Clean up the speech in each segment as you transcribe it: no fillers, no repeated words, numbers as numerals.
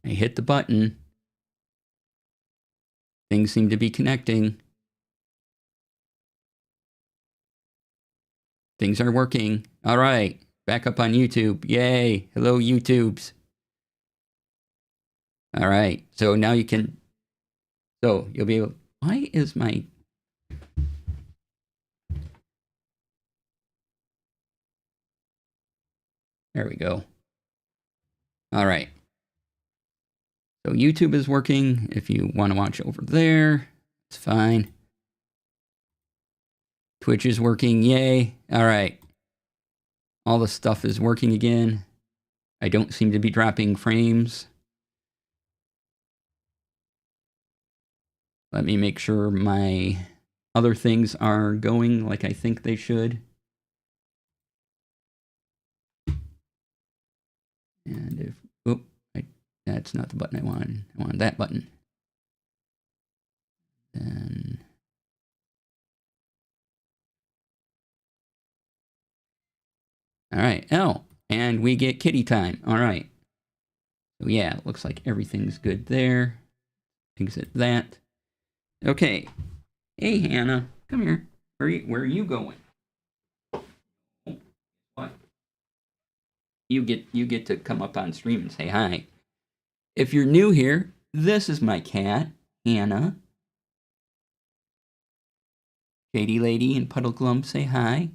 I hit the button. Things seem to be connecting. Things are working. All right. Back up on YouTube. Yay. Hello, YouTubes. All right. So now you can... So you'll be able... Why is my... There we go. All right. So YouTube is working. If you want to watch over there, it's fine. Twitch is working. Yay. All right. All the stuff is working again. I don't seem to be dropping frames. Let me make sure my other things are going like I think they should. And if... Oh, that's not the button I wanted. I wanted that button. Then... All right. Oh, and we get kitty time. All right. So yeah, it looks like everything's good there. Exit that. Okay. Hey, Hannah. Come here. Where are you going? What? You get to come up on stream and say hi. If you're new here, this is my cat, Hannah. Shady Lady and Puddleglum say hi.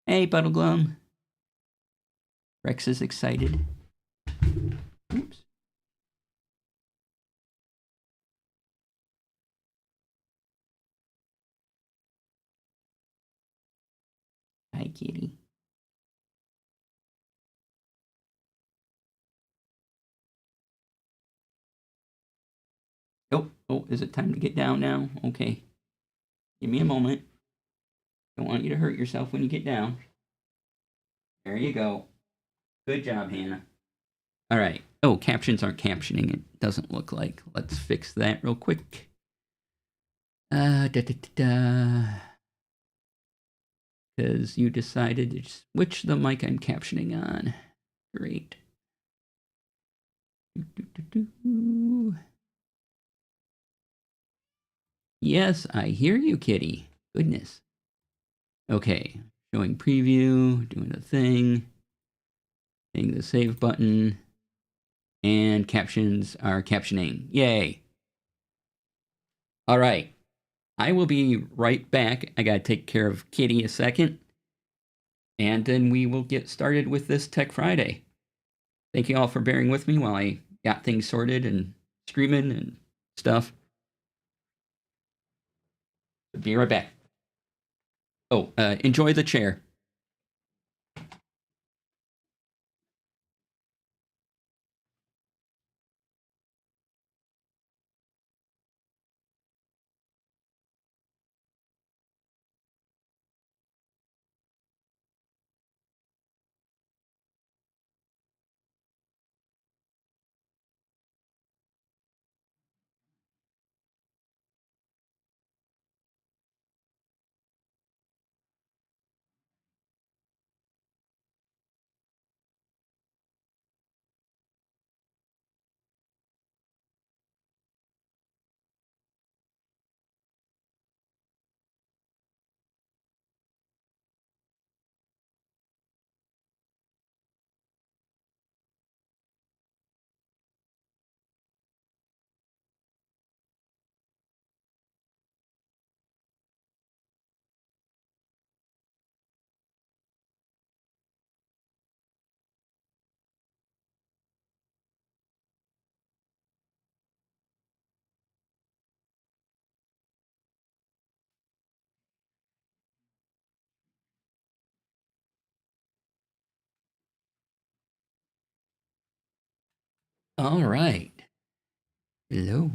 Hey, Puddleglum. Rex is excited. Oops. Hi, kitty. Oh, is it time to get down now? Okay. Give me a moment. Don't want you to hurt yourself when you get down. There you go. Good job, Hannah. All right. Oh, captions aren't captioning. It doesn't look like. Let's fix that real quick. Because you decided to switch the mic I'm captioning on. Great. Yes, I hear you, kitty. Goodness. Okay. Showing preview, doing a thing. Hitting the save button. And captions are captioning. Yay. All right. I will be right back. I got to take care of Kitty a second. And then we will get started with this Tech Friday. Thank you all for bearing with me while I got things sorted and streaming and stuff. Be right back. Oh, enjoy the chair. All right. Hello.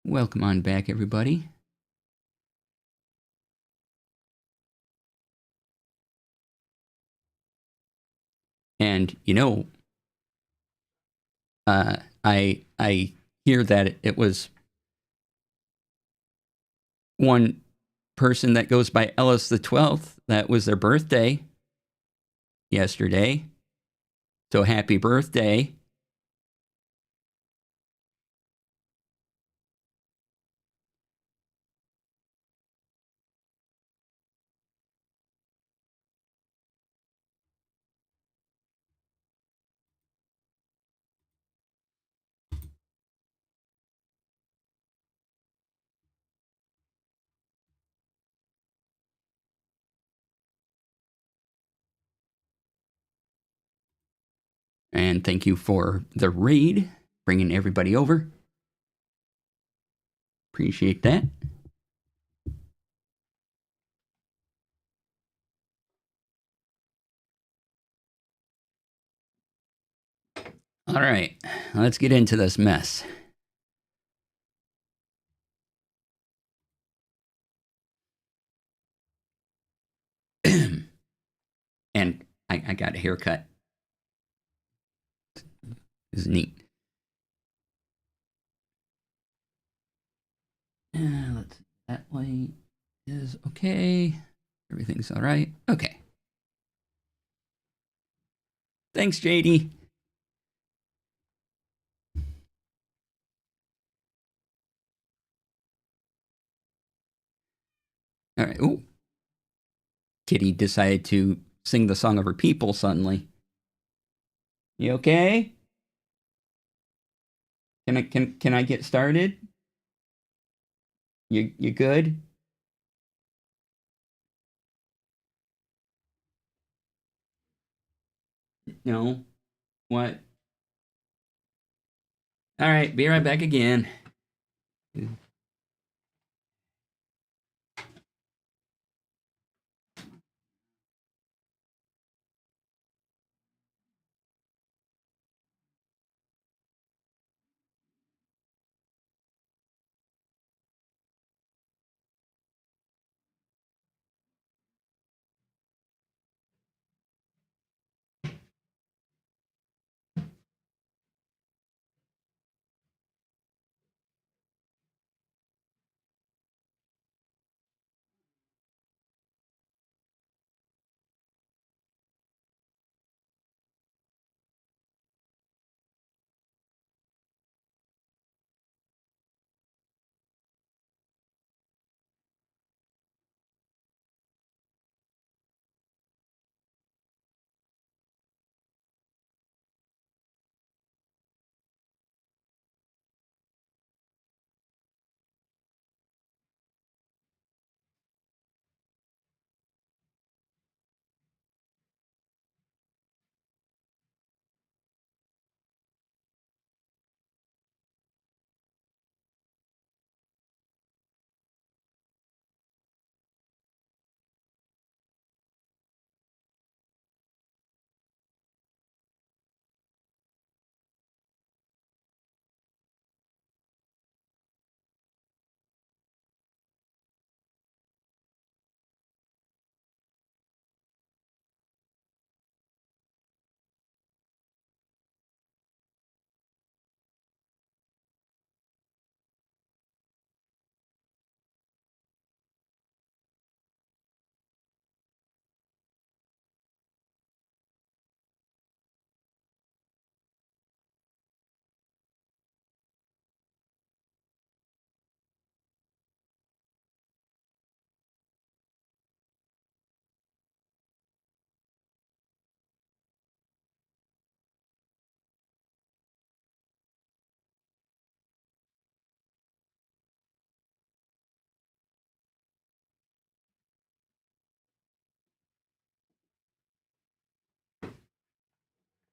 Welcome on back, everybody. And, you know, I hear that it was one person that goes by Ellis the 12th, that was their birthday yesterday. So happy birthday. And thank you for the raid, bringing everybody over. Appreciate that. All right, let's get into this mess. And I got a haircut. This is neat. Let's see. That light is okay. Everything's all right. Okay. Thanks, JD. All right. Ooh. Kitty decided to sing the song of her people suddenly. You okay? Can I get started? You good? No. What? All right, be right back again.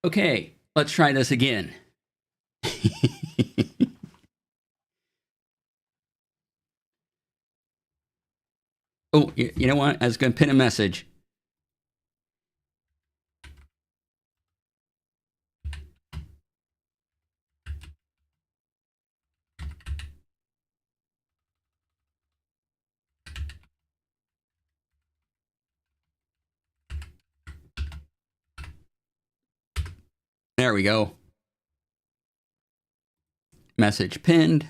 Okay, let's try this again. Oh, you know what? I was going to pin a message. There we go. Message pinned.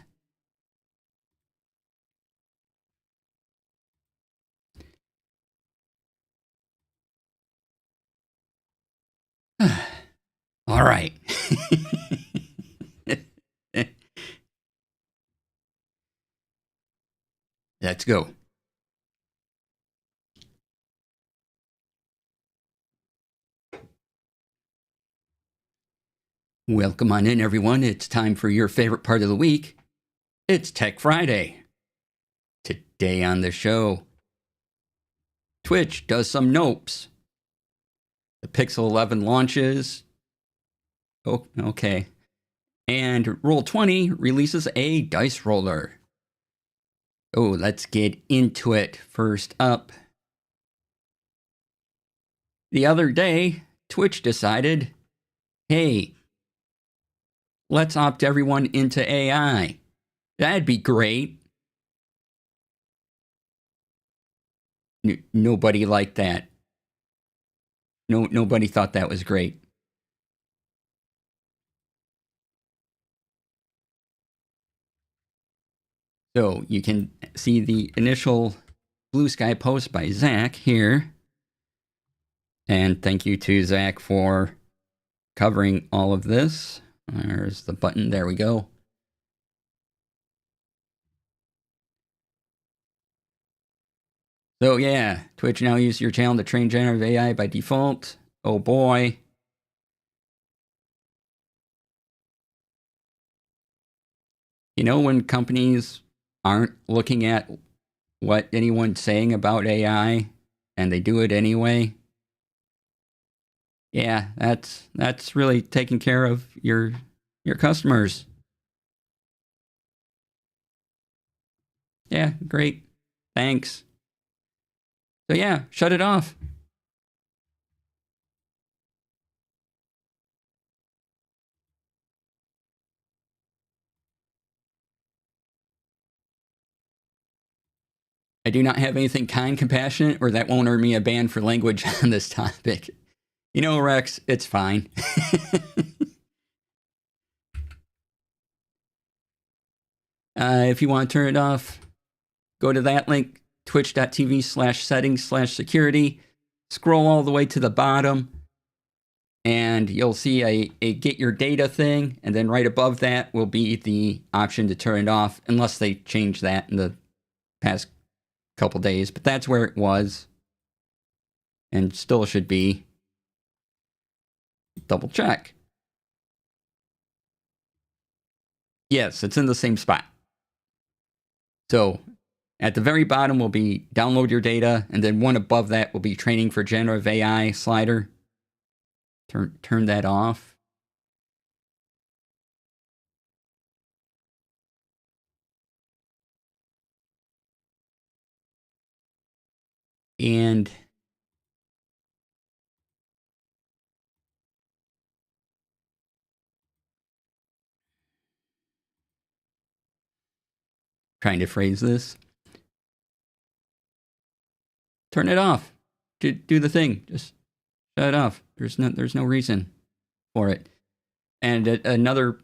All right. Let's go. Welcome on in, everyone. It's time for your favorite part of the week. It's Tech Friday. Today on the show, Twitch does some nopes. The Pixel 11 launches. Oh, okay. And Roll20 releases a dice roller. Oh, let's get into it. First up, the other day, Twitch decided, hey, let's opt everyone into AI. That'd be great. Nobody liked that. Nobody thought that was great. So you can see the initial Blue Sky post by Zach here. And thank you to Zach for covering all of this. There's the button. There we go. So yeah, Twitch now uses your channel to train generative AI by default. Oh boy. You know, when companies aren't looking at what anyone's saying about AI and they do it anyway, yeah, that's really taking care of your customers. Yeah, great. Thanks. So yeah, shut it off. I do not have anything kind, compassionate, or that won't earn me a ban for language on this topic. You know, Rex, it's fine. If you want to turn it off, go to that link, twitch.tv/settings/security. Scroll all the way to the bottom, and you'll see a get your data thing. And then right above that will be the option to turn it off, unless they change that in the past couple days. But that's where it was, and still should be. Double check. Yes, it's in the same spot. So at the very bottom will be download your data, and then one above that will be training for generative AI slider. Turn that off. And trying to phrase this. Turn it off. Do the thing. Just shut it off. There's no reason for it. And another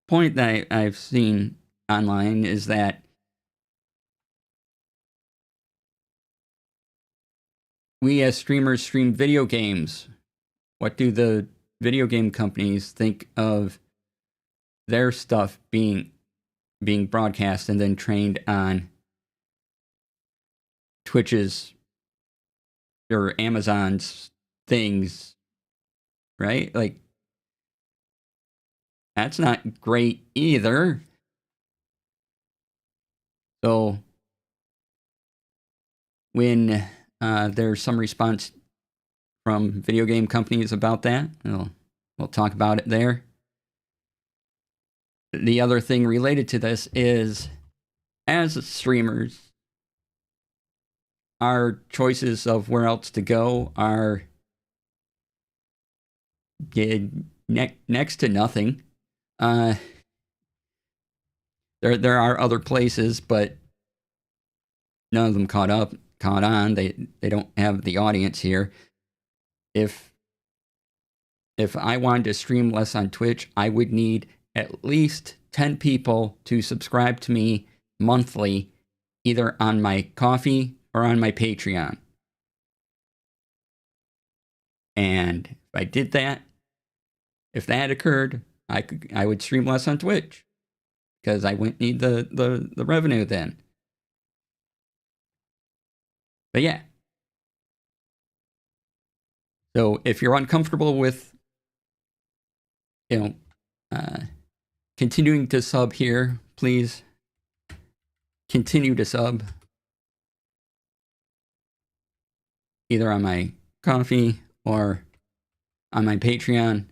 point that I've seen online is that we as streamers stream video games. What do the video game companies think of their stuff being broadcast and then trained on Twitch's or Amazon's things, right? Like, that's not great either. So when there's some response from video game companies about that, we'll talk about it there. The other thing related to this is, as streamers, our choices of where else to go are next to nothing. There are other places, but none of them caught on. They don't have the audience here. If I wanted to stream less on Twitch, I would need at least 10 people to subscribe to me monthly, either on my Ko-fi or on my Patreon. And if I did that, If that occurred, I would stream less on Twitch because I wouldn't need the revenue then. But yeah. So if you're uncomfortable with, continuing to sub here, please continue to sub either on my Coffee or on my Patreon.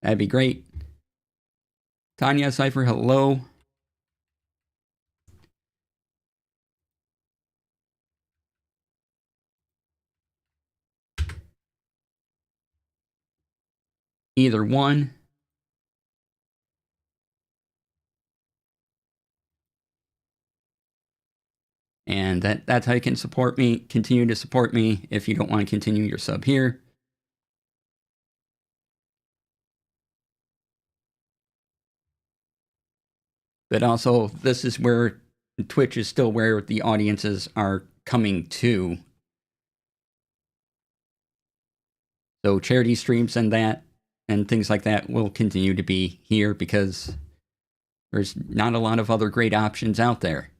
That'd be great. Tanya Cypher, hello. Either one. And that's how you can support me, continue to support me if you don't want to continue your sub here. But also, this is where Twitch is still where the audiences are coming to. So charity streams and that and things like that will continue to be here because there's not a lot of other great options out there.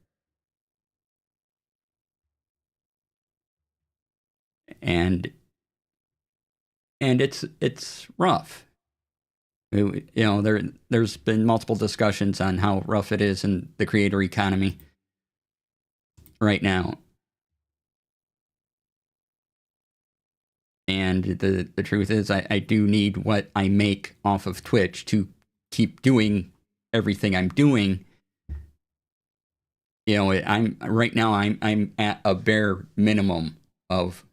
And it's rough. There's been multiple discussions on how rough it is in the creator economy right now. And the truth is, I do need what I make off of Twitch to keep doing everything I'm doing. I'm right now. I'm at a bare minimum of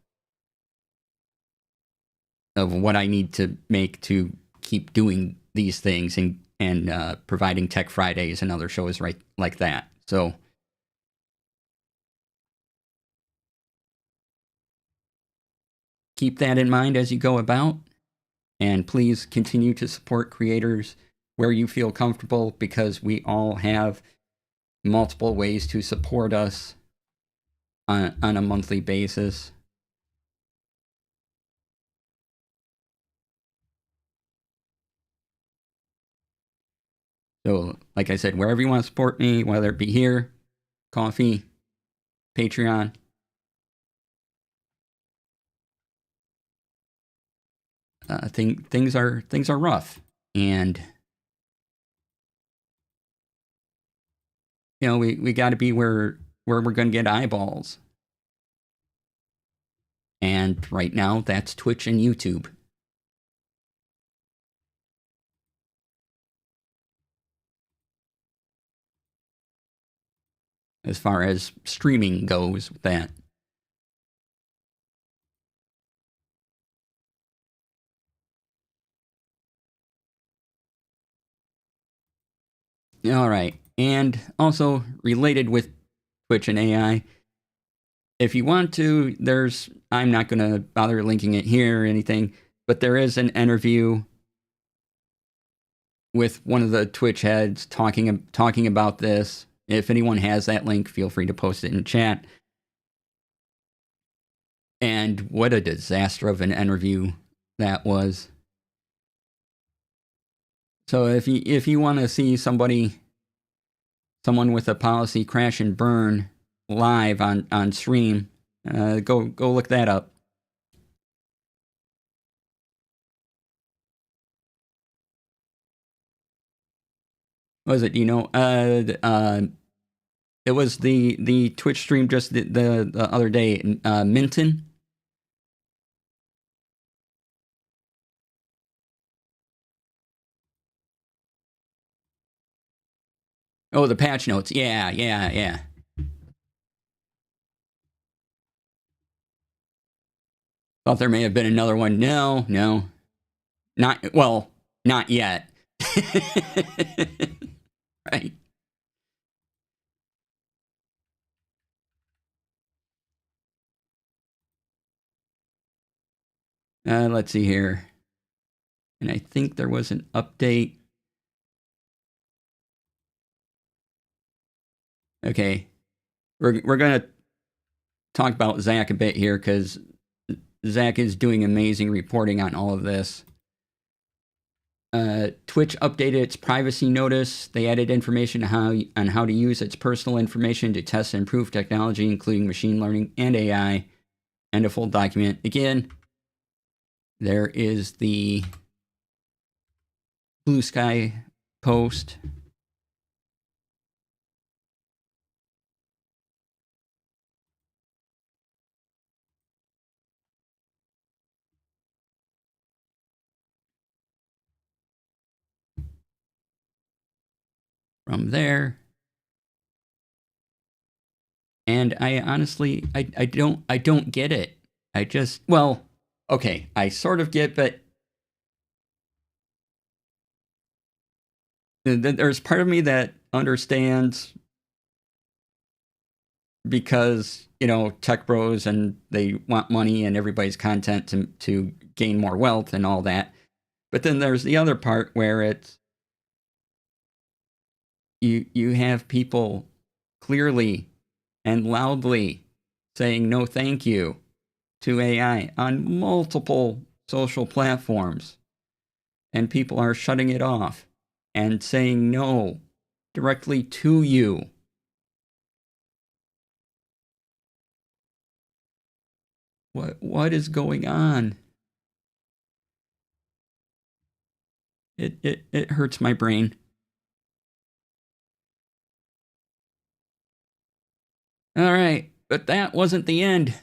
what I need to make to keep doing these things and providing Tech Fridays and other shows right like that. So keep that in mind as you go about, and please continue to support creators where you feel comfortable, because we all have multiple ways to support us on a monthly basis. So, like I said, wherever you want to support me, whether it be here, Coffee, Patreon, things are rough, and we got to be where we're going to get eyeballs. And right now, that's Twitch and YouTube. As far as streaming goes with that. All right. And also related with Twitch and AI, if you want to, I'm not going to bother linking it here or anything, but there is an interview with one of the Twitch heads talking about this. If anyone has that link, feel free to post it in chat. And what a disaster of an interview that was. So if you want to see someone with a policy crash and burn live on stream, go look that up. What was it? It was the Twitch stream just the other day. Minton. Oh, the patch notes. Yeah. Thought there may have been another one. No. Not yet. Right. Let's see here. And I think there was an update. Okay. We're going to talk about Zach a bit here, because Zach is doing amazing reporting on all of this. Twitch updated its privacy notice. They added information on how to use its personal information to test and improve technology, including machine learning and AI, and a full document. Again, there is the Blue Sky post. From there. And I honestly, I don't get it. I just, well, okay, I sort of get, but there's part of me that understands because, you know, tech bros and they want money and everybody's content to gain more wealth and all that. But then there's the other part where it's, you have people clearly and loudly saying no thank you to AI on multiple social platforms. And people are shutting it off and saying no directly to you. What is going on? It hurts my brain. All right, but that wasn't the end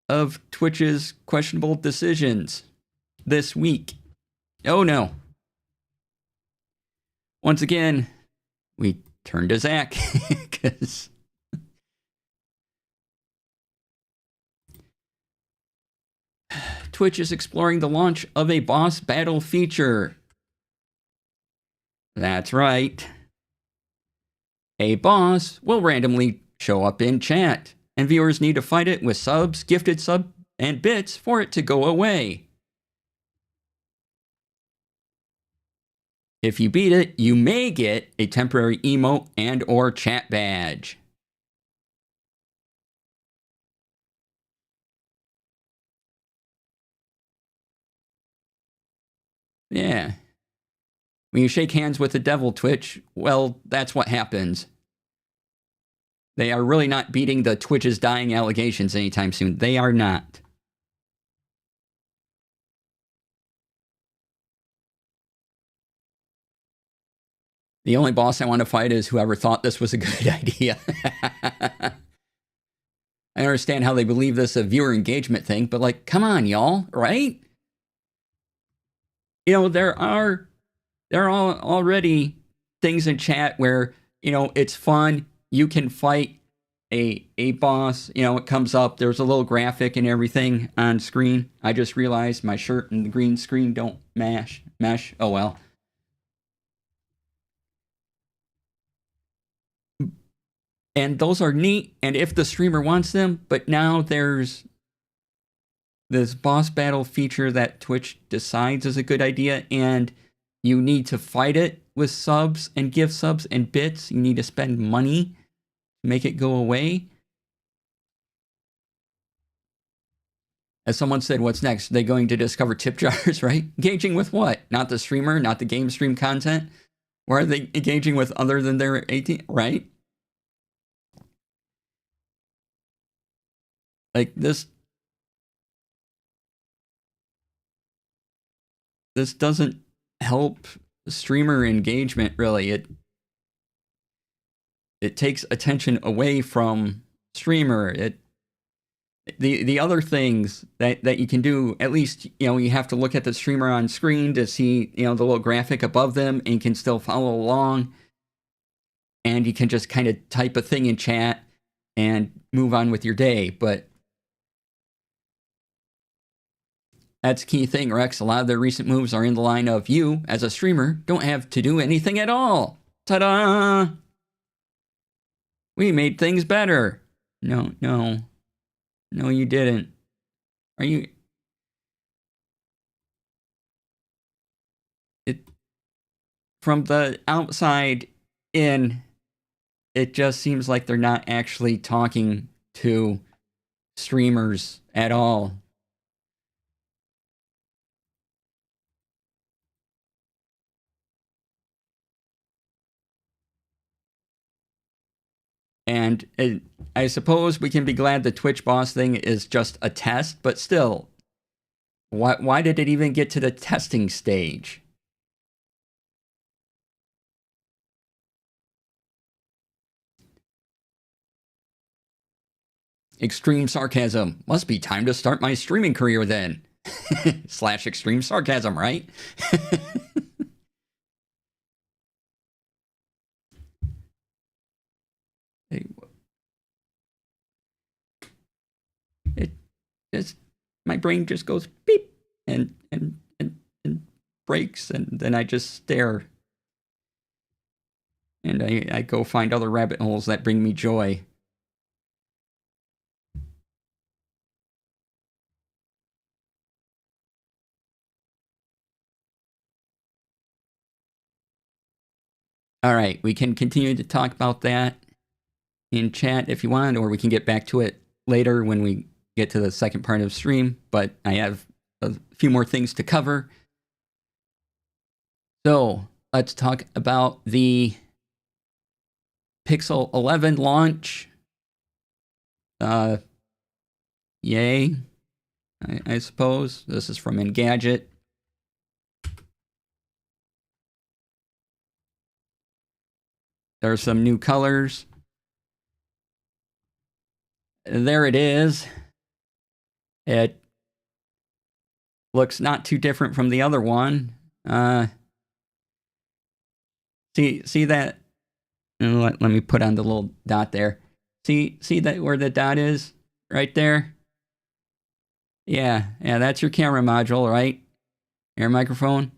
of Twitch's questionable decisions this week. Oh no. Once again, we turned to Zach because Twitch is exploring the launch of a boss battle feature. That's right. A boss will randomly show up in chat, and viewers need to fight it with subs, gifted sub, and bits for it to go away. If you beat it, you may get a temporary emote and or chat badge. Yeah. When you shake hands with the devil, Twitch, well, that's what happens. They are really not beating the Twitch is dying allegations anytime soon. They are not. The only boss I want to fight is whoever thought this was a good idea. I understand how they believe this a viewer engagement thing, but like, come on, y'all, right? You know, there are already things in chat where, you know, it's fun. You can fight a boss. You know, it comes up. There's a little graphic and everything on screen. I just realized my shirt and the green screen don't mesh. Oh well. And those are neat, and if the streamer wants them, but now there's this boss battle feature that Twitch decides is a good idea, and you need to fight it with subs and gift subs and bits. You need to spend money to make it go away. As someone said, what's next? They're going to discover tip jars, right? Engaging with what? Not the streamer, not the game stream content? Where are they engaging with other than their 18, right? Like this doesn't help streamer engagement really. It takes attention away from streamer. The other things that you can do, at least, you know, you have to look at the streamer on screen to see, you know, the little graphic above them, and you can still follow along. And you can just kind of type a thing in chat and move on with your day. But that's a key thing, Rex. A lot of their recent moves are in the line of you, as a streamer, don't have to do anything at all. Ta-da! We made things better. No, you didn't. Are you... From the outside in, it just seems like they're not actually talking to streamers at all. And I suppose we can be glad the Twitch boss thing is just a test, but still, why did it even get to the testing stage? Extreme sarcasm. Must be time to start my streaming career then. / extreme sarcasm, right? It just, my brain just goes beep and breaks, and then I just stare. And I go find other rabbit holes that bring me joy. All right, we can continue to talk about that in chat if you want, or we can get back to it later when we get to the second part of stream, but I have a few more things to cover. So let's talk about the Pixel 11 launch. Yay, I suppose. This is from Engadget. There are some new colors. There it is. It looks not too different from the other one. See that? Let me put on the little dot there. See that where the dot is? Right there? Yeah, that's your camera module, right? Your microphone.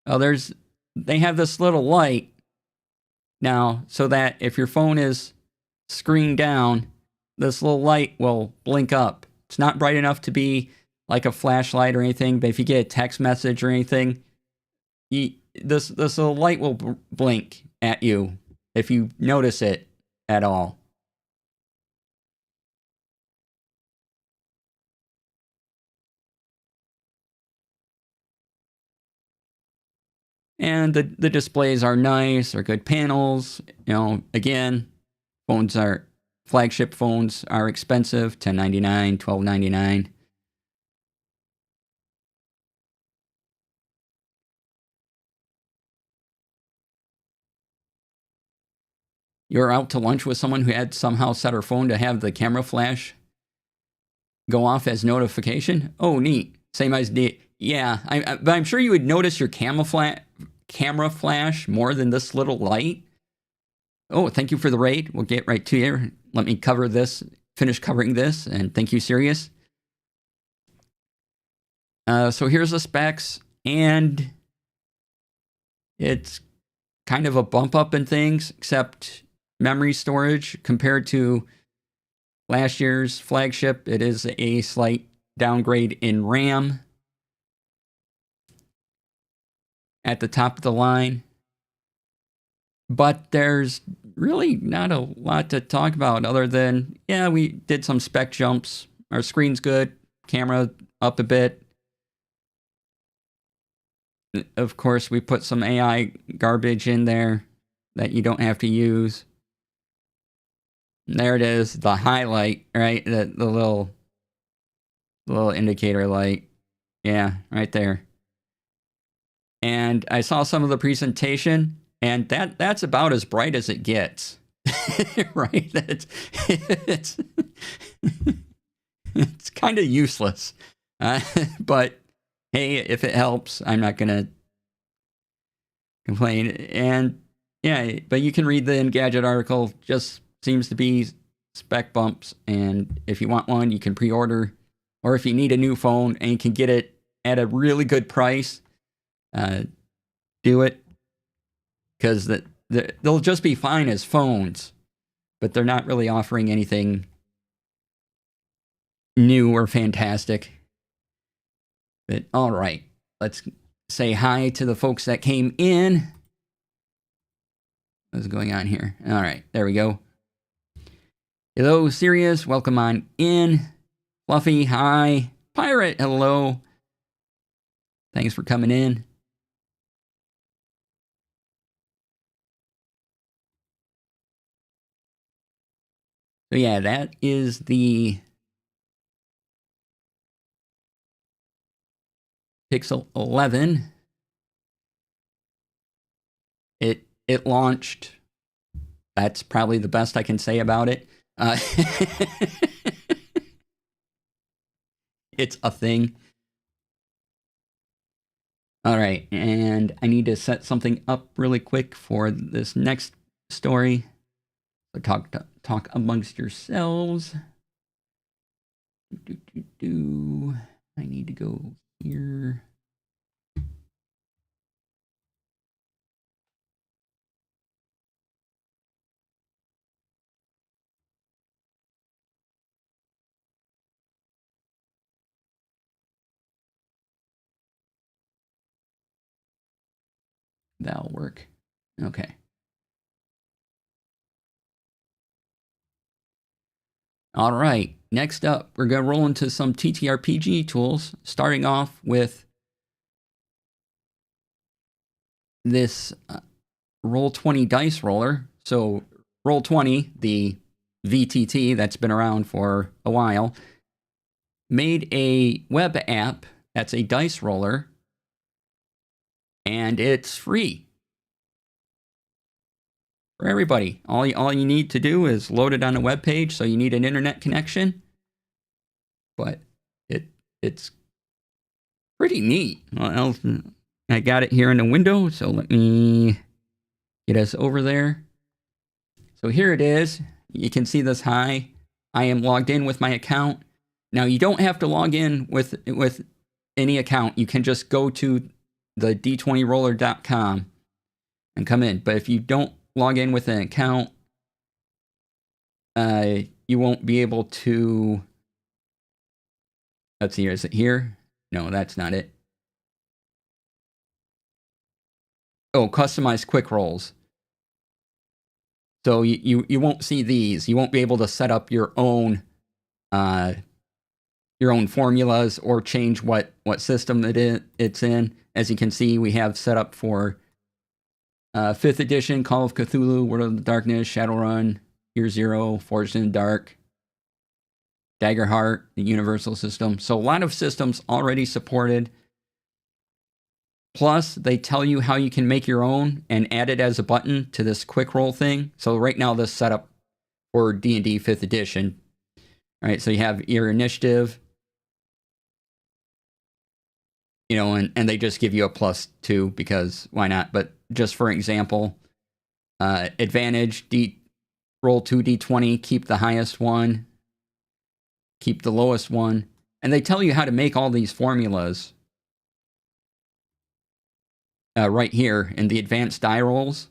Oh, they have this little light now, so that if your phone is screen down, this little light will blink up. It's not bright enough to be like a flashlight or anything, but if you get a text message or anything, this little light will blink at you if you notice it at all. And the displays are nice, are good panels. You know, again, flagship phones are expensive, $10.99, $12.99. You're out to lunch with someone who had somehow set her phone to have the camera flash go off as notification. Oh, neat. Same as yeah, but I'm sure you would notice your camera flash more than this little light. Oh, thank you for the raid. We'll get right to you. Let me finish covering this, and thank you, Sirius. So here's the specs, and it's kind of a bump up in things, except memory storage compared to last year's flagship. It is a slight downgrade in RAM at the top of the line. But there's really not a lot to talk about other than, yeah, we did some spec jumps. Our screen's good, camera up a bit. Of course, we put some AI garbage in there that you don't have to use. There it is, the highlight, right? The little indicator light. Yeah, right there. And I saw some of the presentation, and that's about as bright as it gets. Right? It's kind of useless. But hey, if it helps, I'm not going to complain. And yeah, but you can read the Engadget article. Just seems to be spec bumps, and if you want one, you can pre-order, or if you need a new phone and you can get it at a really good price, do it, because they'll just be fine as phones, but they're not really offering anything new or fantastic. But all right, let's say hi to the folks that came in. What's going on here? All right, there we go. Hello, Sirius. Welcome on in. Fluffy, hi. Pirate, hello. Thanks for coming in. So yeah, that is the Pixel 11. It launched. That's probably the best I can say about it. It's a thing. All right, and I need to set something up really quick for this next story. So talk amongst yourselves. I need to go here. That'll work. Okay. All right. Next up, we're going to roll into some TTRPG tools, starting off with this Roll20 dice roller. So, Roll20, the VTT that's been around for a while, made a web app that's a dice roller, and it's free for everybody. All you need to do is load it on a web page, so you need an internet connection. But it's pretty neat. Well, I got it here in the window, so let me get us over there. So here it is. You can see this high. I am logged in with my account. Now you don't have to log in with any account. You can just go to the d20roller.com and come in. But if you don't log in with an account, you won't be able to. Let's see, is it here? No, that's not it. Oh, customize quick rolls. So you won't see these. You won't be able to set up your own formulas or change what system it's in. As you can see, we have set up for 5th edition, Call of Cthulhu, World of the Darkness, Shadowrun, Year Zero, Forged in the Dark, Daggerheart, the Universal system. So a lot of systems already supported. Plus, they tell you how you can make your own and add it as a button to this quick roll thing. So right now, this setup for D&D 5th edition. All right, so you have your initiative, and they just give you a +2 because why not? But just for example, advantage, roll 2d20, keep the highest one, keep the lowest one. And they tell you how to make all these formulas right here in the advanced die rolls.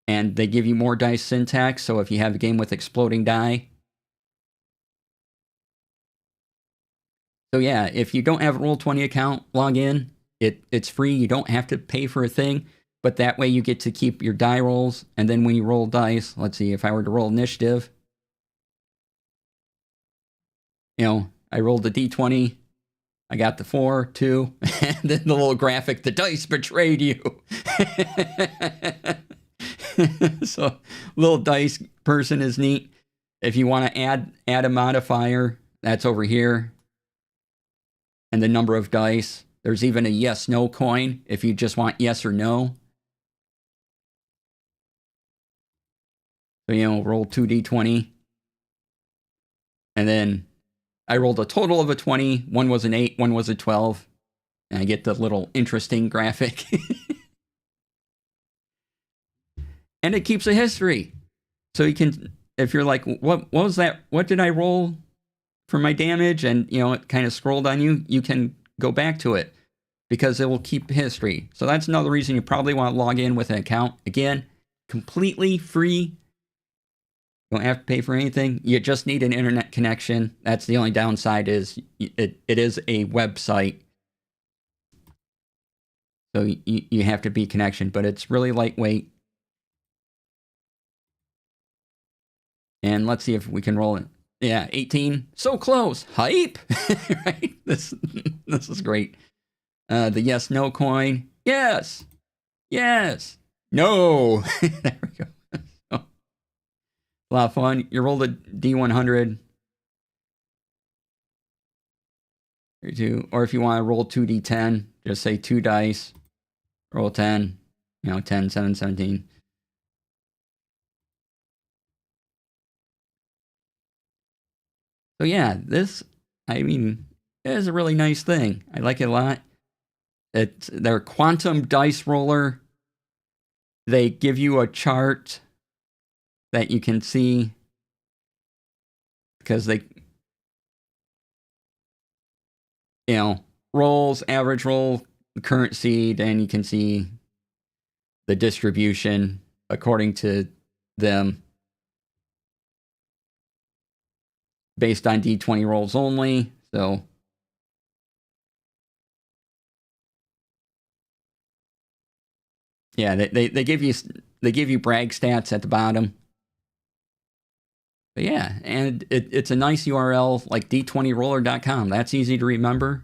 And they give you more dice syntax, so if you have a game with exploding die. So yeah, if you don't have a Roll20 account, log in. It's free. You don't have to pay for a thing, but that way you get to keep your die rolls. And then when you roll dice, let's see, if I were to roll initiative, I rolled the d20, I got the 4, 2, and then the little graphic, the dice betrayed you. So, little dice person is neat. If you want to add a modifier, that's over here. And the number of dice. There's even a yes/no coin if you just want yes or no. So, roll 2d20. And then I rolled a total of a 20. One was an 8, one was a 12. And I get the little interesting graphic. And it keeps a history. So you can, if you're like, what was that? What did I roll for my damage? And, it kind of scrolled on you. You can go back to it because it will keep history. So that's another reason you probably want to log in with an account. Again, completely free. You don't have to pay for anything. You just need an internet connection. That's the only downside is it is a website. So you have to be connection, but it's really lightweight. And let's see if we can roll it. Yeah, 18. So close. Hype. Right? This is great. The yes/no coin. Yes. Yes. No. There we go. So, A lot of fun. You roll the D100. Or if you want to roll 2d10, just say 2 dice, roll 10, 10, 7, 17. So yeah, this, is a really nice thing. I like it a lot. It's their quantum dice roller. They give you a chart that you can see because they, rolls, average roll, current seed, and you can see the distribution according to them based on D20 rolls only. So yeah, they give you brag stats at the bottom. But yeah, and it's a nice URL, like d20roller.com. That's easy to remember.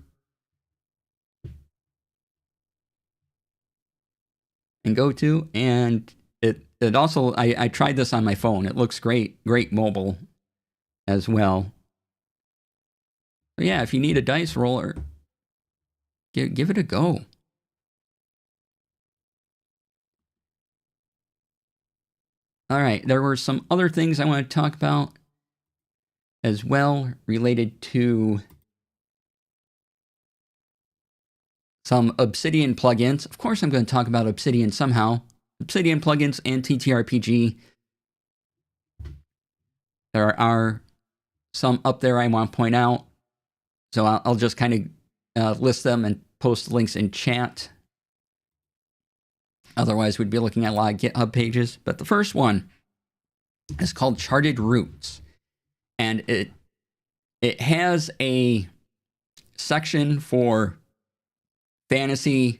And go to. And it also, I tried this on my phone. It looks great mobile as well. But yeah, if you need a dice roller, give it a go. All right, there were some other things I want to talk about as well related to some Obsidian plugins. Of course, I'm going to talk about Obsidian somehow. Obsidian plugins and TTRPG. There are some up there I want to point out. So I'll just kind of list them and post links in chat. Otherwise, we'd be looking at a lot of GitHub pages. But the first one is called Charted Roots. And it has a section for fantasy,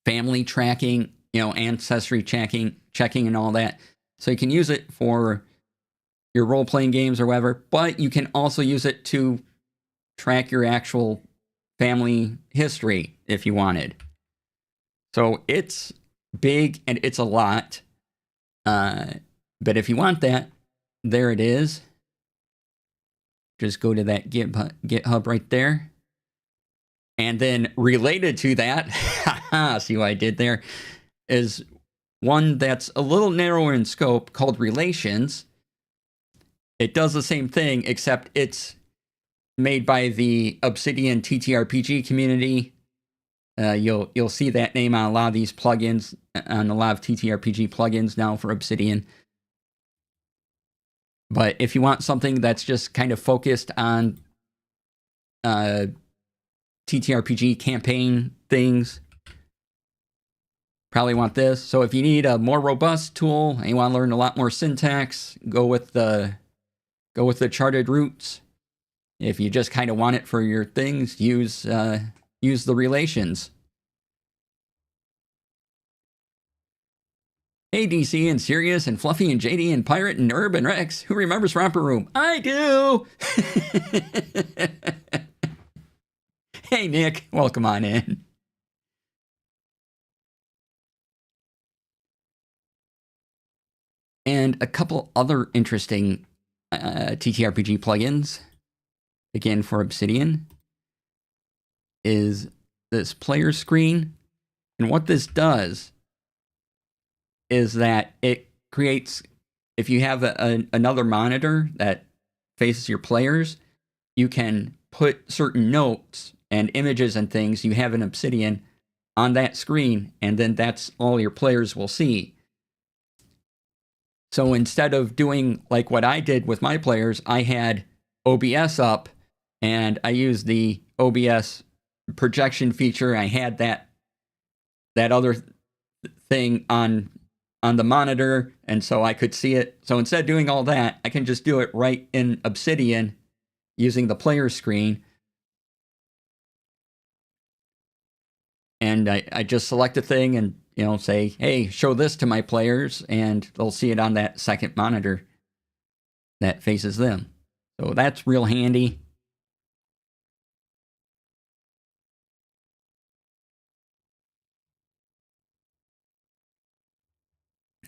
family tracking, ancestry checking and all that. So you can use it for your role-playing games or whatever, but you can also use it to track your actual family history if you wanted. So it's big and it's a lot. But if you want that, there it is. Just go to that GitHub right there. And then related to that, see what I did there, is one that's a little narrower in scope called Relations. It does the same thing, except it's made by the Obsidian TTRPG community. You'll see that name on a lot of these plugins, on a lot of TTRPG plugins now for Obsidian. But if you want something that's just kind of focused on TTRPG campaign things, probably want this. So if you need a more robust tool and you want to learn a lot more syntax, go with the Charted Roots. If you just kind of want it for your things, use the Relations. Hey, DC and Sirius and Fluffy and JD and Pirate and Herb and Rex. Who remembers Romper Room? I do! Hey, Nick. Welcome on in. And a couple other interesting TTRPG plugins, again for Obsidian, is this player screen. And what this does is that it creates, if you have another monitor that faces your players, you can put certain notes and images and things you have in Obsidian on that screen, and then that's all your players will see. So instead of doing like what I did with my players, I had OBS up, and I used the OBS projection feature. I had that other thing on the monitor, and so I could see it. So instead of doing all that, I can just do it right in Obsidian using the player screen. And I just select a thing and, say, hey, show this to my players, and they'll see it on that second monitor that faces them. So that's real handy.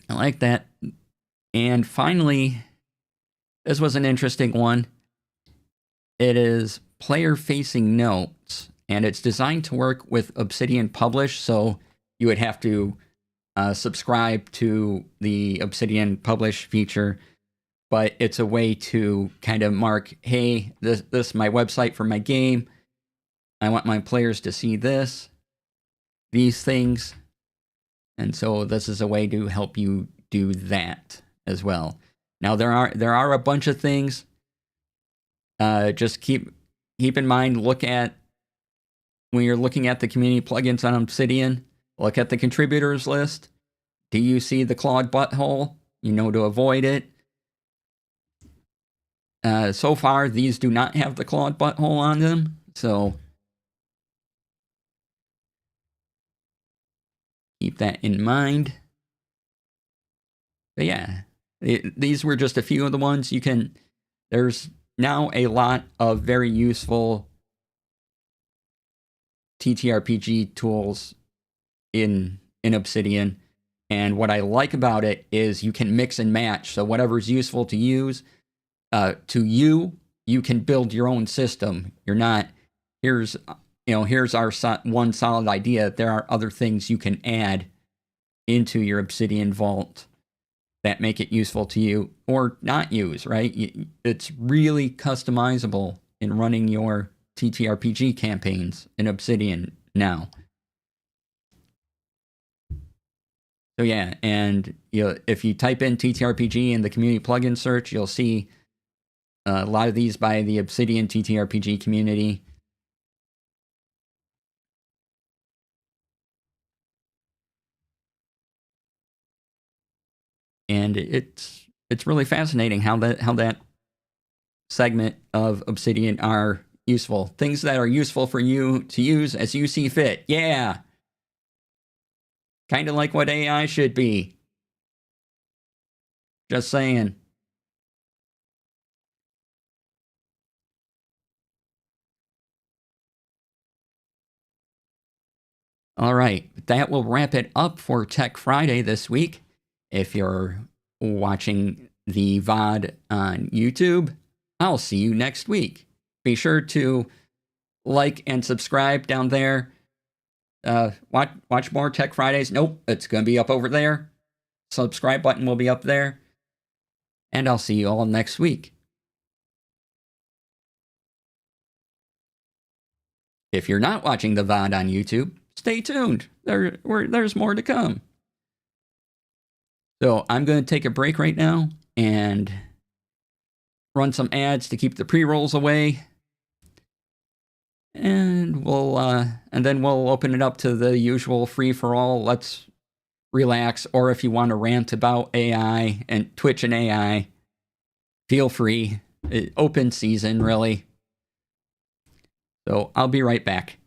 I like that. And finally, this was an interesting one. It is player-facing notes, and it's designed to work with Obsidian Publish, so you would have to subscribe to the Obsidian Publish feature, but it's a way to kind of mark, hey, this is my website for my game. I want my players to see these things, and so this is a way to help you do that as well. Now there are a bunch of things. Just keep in mind, when you're looking at the community plugins on Obsidian, look at the contributors list. Do you see the clawed butthole? You know to avoid it. So far, these do not have the clawed butthole on them, so keep that in mind. But yeah, these were just a few of the ones you can. There's now a lot of very useful TTRPG tools in Obsidian, and what I like about it is you can mix and match. So whatever's useful to use, you can build your own system. You're not here's our one solid idea. There are other things you can add into your Obsidian vault that make it useful to you or not use, right? It's really customizable in running your TTRPG campaigns in Obsidian now. So yeah, and if you type in TTRPG in the community plugin search, you'll see a lot of these by the Obsidian TTRPG community. And it's really fascinating how that segment of Obsidian are useful. Things that are useful for you to use as you see fit. Yeah. Kind of like what AI should be. Just saying. All right, that will wrap it up for Tech Friday this week. If you're watching the VOD on YouTube, I'll see you next week. Be sure to like and subscribe down there. Watch more Tech Fridays. Nope, it's going to be up over there. Subscribe button will be up there. And I'll see you all next week. If you're not watching the VOD on YouTube, stay tuned. There's more to come. So I'm going to take a break right now and run some ads to keep the pre-rolls away. And then we'll open it up to the usual free-for-all. Let's relax. Or if you want to rant about AI and Twitch and AI, feel free. Open season, really. So I'll be right back.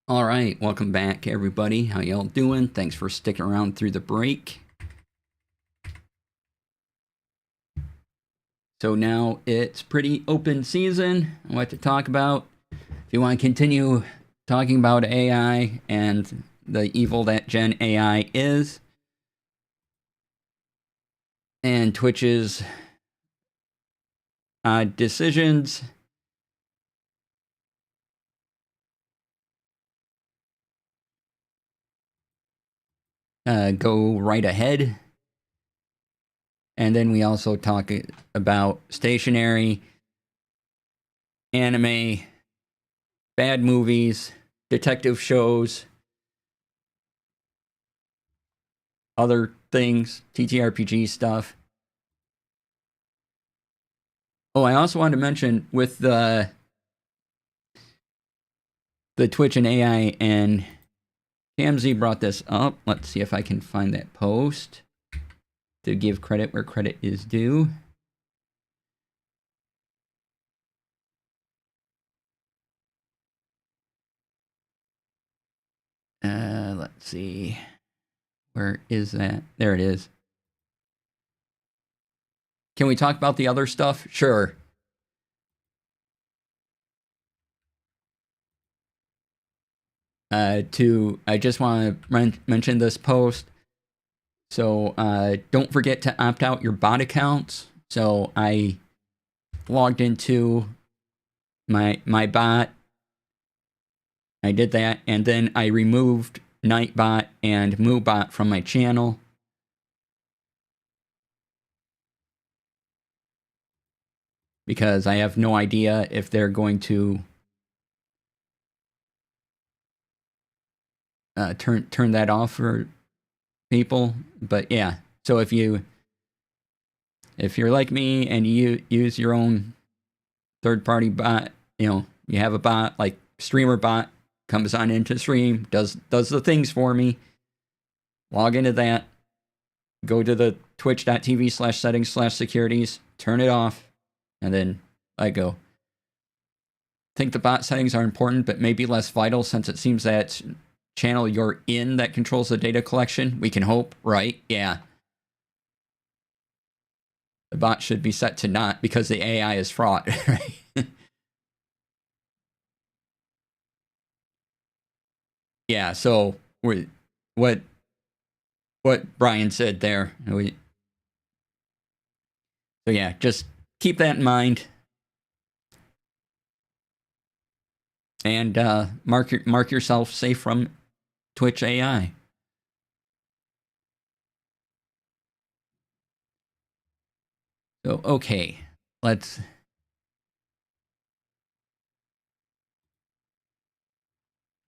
All right, welcome back, everybody. How y'all doing? Thanks for sticking around through the break. So now it's pretty open season. What to talk about? If you want to continue talking about AI and the evil that Gen AI is, and Twitch's decisions, go right ahead. And then we also talk about stationery, anime, bad movies, detective shows, other things, TTRPG stuff. Oh, I also wanted to mention with the Twitch and AI, and Camzy brought this up. Let's see if I can find that post to give credit where credit is due. Let's see. Where is that? There it is. Can we talk about the other stuff? Sure. I just want to mention this post. So don't forget to opt out your bot accounts. So I logged into my bot. I did that, and then I removed Nightbot and MooBot from my channel. Because I have no idea if they're going to turn that off for people. But yeah, so if you're like me and you use your own third-party bot, you have a bot like Streamer Bot comes on into stream, does the things for me. Log into that, go to the twitch.tv/settings/securities, turn it off, and then I go. I think the bot settings are important, but maybe less vital since it seems that channel you're in that controls the data collection. We can hope, right? Yeah. The bot should be set to not because the AI is fraught, right? Yeah, so what Brian said there. So yeah, just keep that in mind. And mark yourself safe from Twitch AI. So okay, let's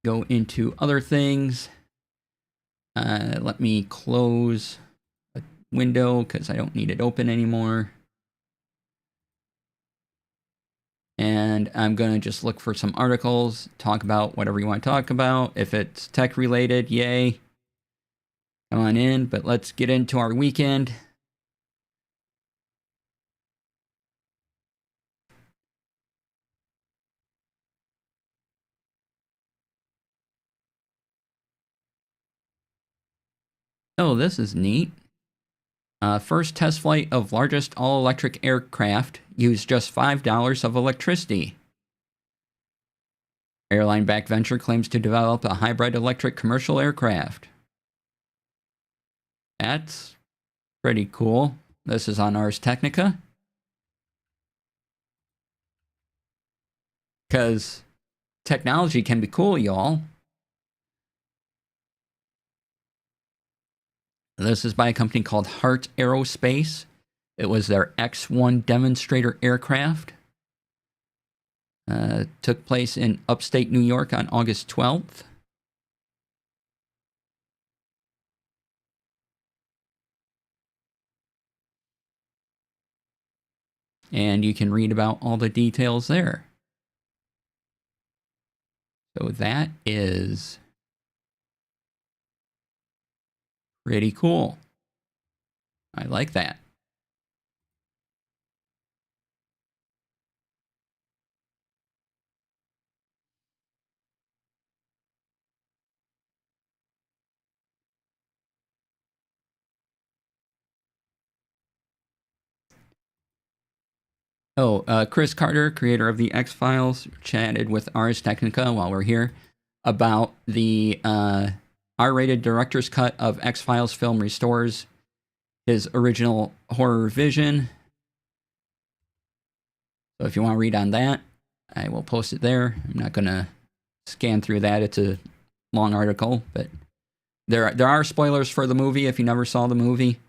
go into other things. Let me close a window because I don't need it open anymore. And I'm going to just look for some articles, talk about whatever you want to talk about. If it's tech related, yay. Come on in, but let's get into our weekend. Oh, this is neat. First test flight of largest all-electric aircraft used just $5 of electricity. Airline-backed venture claims to develop a hybrid electric commercial aircraft. That's pretty cool. This is on Ars Technica. Because technology can be cool, y'all. This is by a company called Heart Aerospace. It was their X-1 demonstrator aircraft. Took place in upstate New York on August 12th. And you can read about all the details there. So that is pretty cool. I like that. Chris Carter, creator of the X-Files, chatted with Ars Technica while we're here about the R-rated director's cut of X-Files film restores his original horror vision. So if you want to read on that, I will post it there. I'm not going to scan through that. It's a long article, but there are spoilers for the movie if you never saw the movie.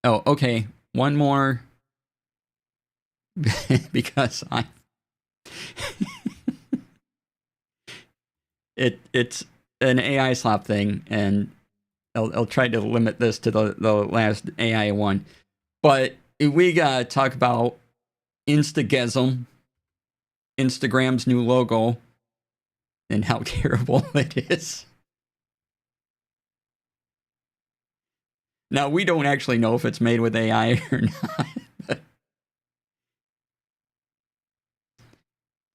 Oh, okay. One more because it's an AI slop thing, and I'll try to limit this to the last AI one. But we gotta talk about Instagasm, Instagram's new logo, and how terrible it is. Now, we don't actually know if it's made with AI or not. It's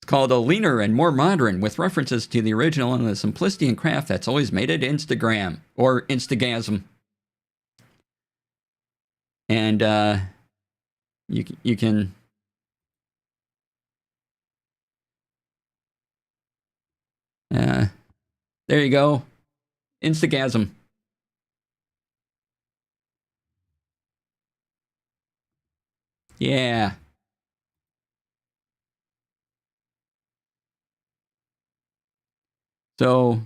called a leaner and more modern, with references to the original and the simplicity and craft that's always made it Instagram or Instagasm. And you can there you go, Instagasm. Yeah. So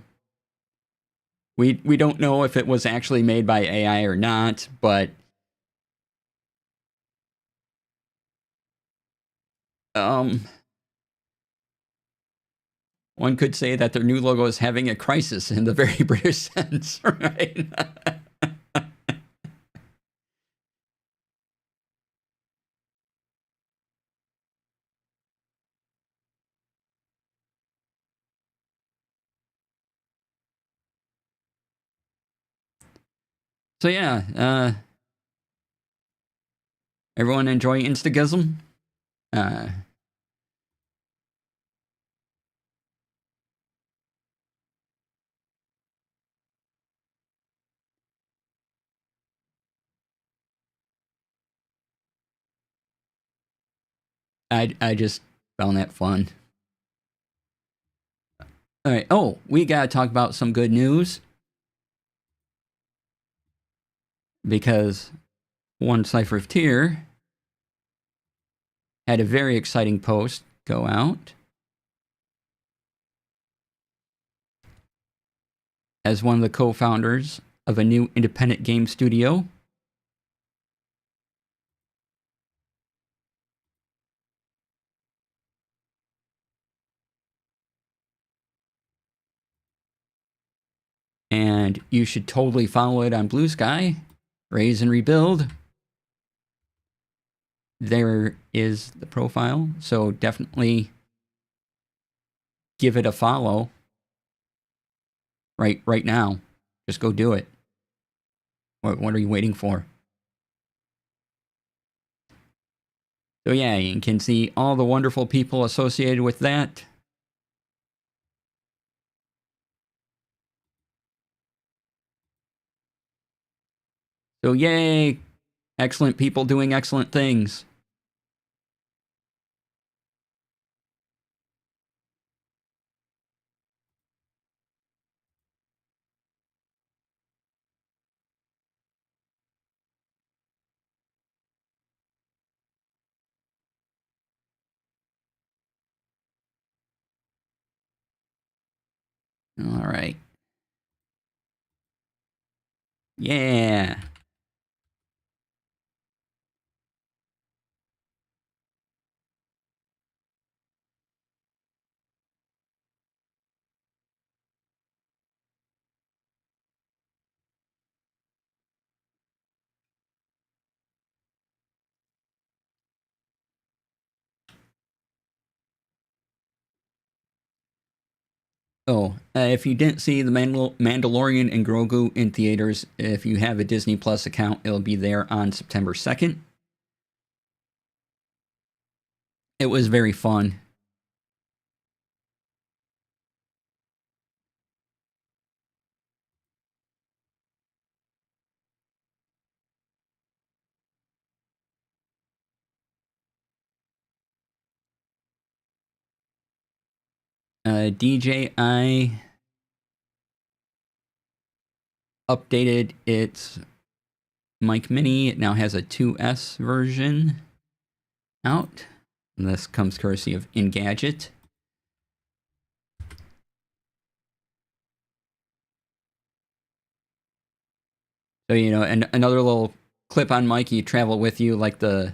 we don't know if it was actually made by AI or not, but one could say that their new logo is having a crisis in the very British sense, right? So yeah, everyone enjoy Instagism? Uh, I just found that fun. All right. Oh, we gotta talk about some good news because one Cipher of Tier had a very exciting post go out. As one of the co-founders of a new independent game studio, and you should totally follow it on Blue Sky, Raise and Rebuild. There is the profile, so definitely give it a follow right now. Just go do it. What are you waiting for? So yeah, you can see all the wonderful people associated with that. So yay, excellent people doing excellent things. All right. Yeah. Oh, if you didn't see The Mandalorian and Grogu in theaters, if you have a Disney Plus account, it'll be there on September 2nd. It was very fun. DJI updated its mic mini. It now has a 2S version out. And this comes courtesy of Engadget. So, you know, and another little clip-on mic you travel with you, like the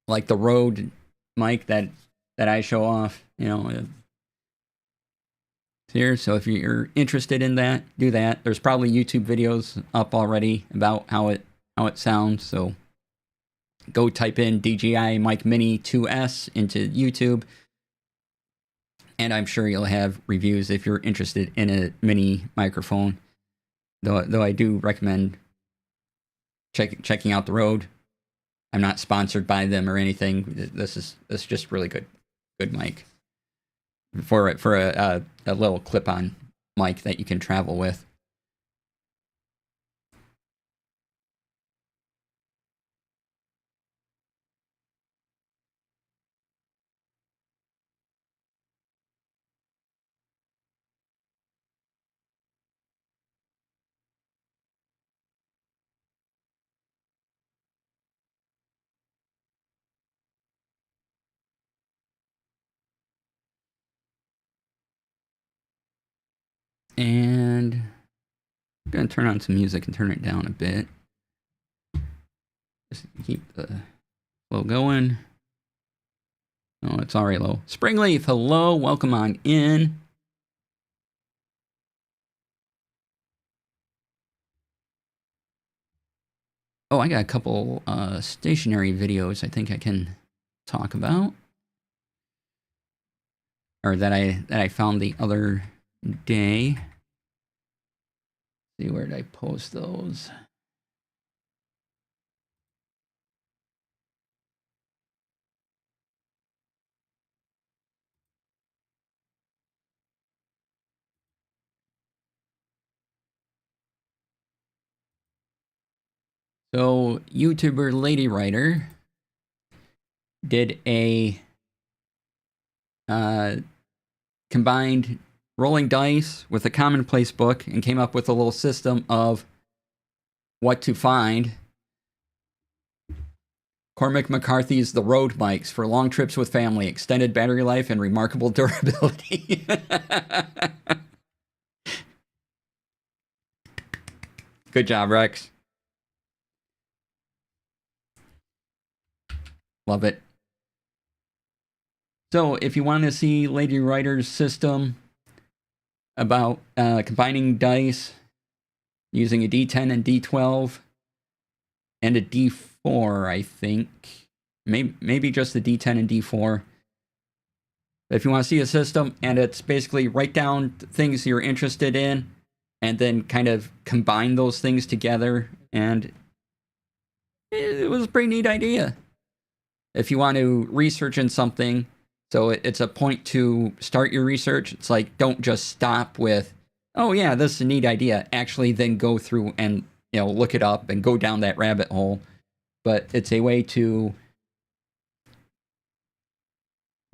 Rode mic that I show off, you know, here. So if you're interested in that, do that. There's probably YouTube videos up already about how it sounds. So go type in DJI Mic Mini 2S into YouTube, and I'm sure you'll have reviews if you're interested in a mini microphone. Though I do recommend checking out the Rode. I'm not sponsored by them or anything. This is just really good mic for a little clip-on mic that you can travel with. And I'm going to turn on some music and turn it down a bit. Just keep the flow going. Oh, it's already low. Springleaf, hello. Welcome on in. Oh, I got a couple stationary videos I think I can talk about. Or that I found the other day. Let's see, where did I post those? So, YouTuber Lady Writer did a combined rolling dice with a commonplace book and came up with a little system of what to find. Cormac McCarthy's The Rode Mics for long trips with family, extended battery life, and remarkable durability. Good job, Rex. Love it. So if you want to see Lady Writer's system about combining dice using a D10 and D12 and a D4, I think. Maybe just the D10 and D4. If you want to see a system, and it's basically write down things you're interested in and then kind of combine those things together, and it was a pretty neat idea. If you want to research in something, so it's a point to start your research. It's like, don't just stop with, oh yeah, this is a neat idea. Actually then go through and, you know, look it up and go down that rabbit hole. But it's a way to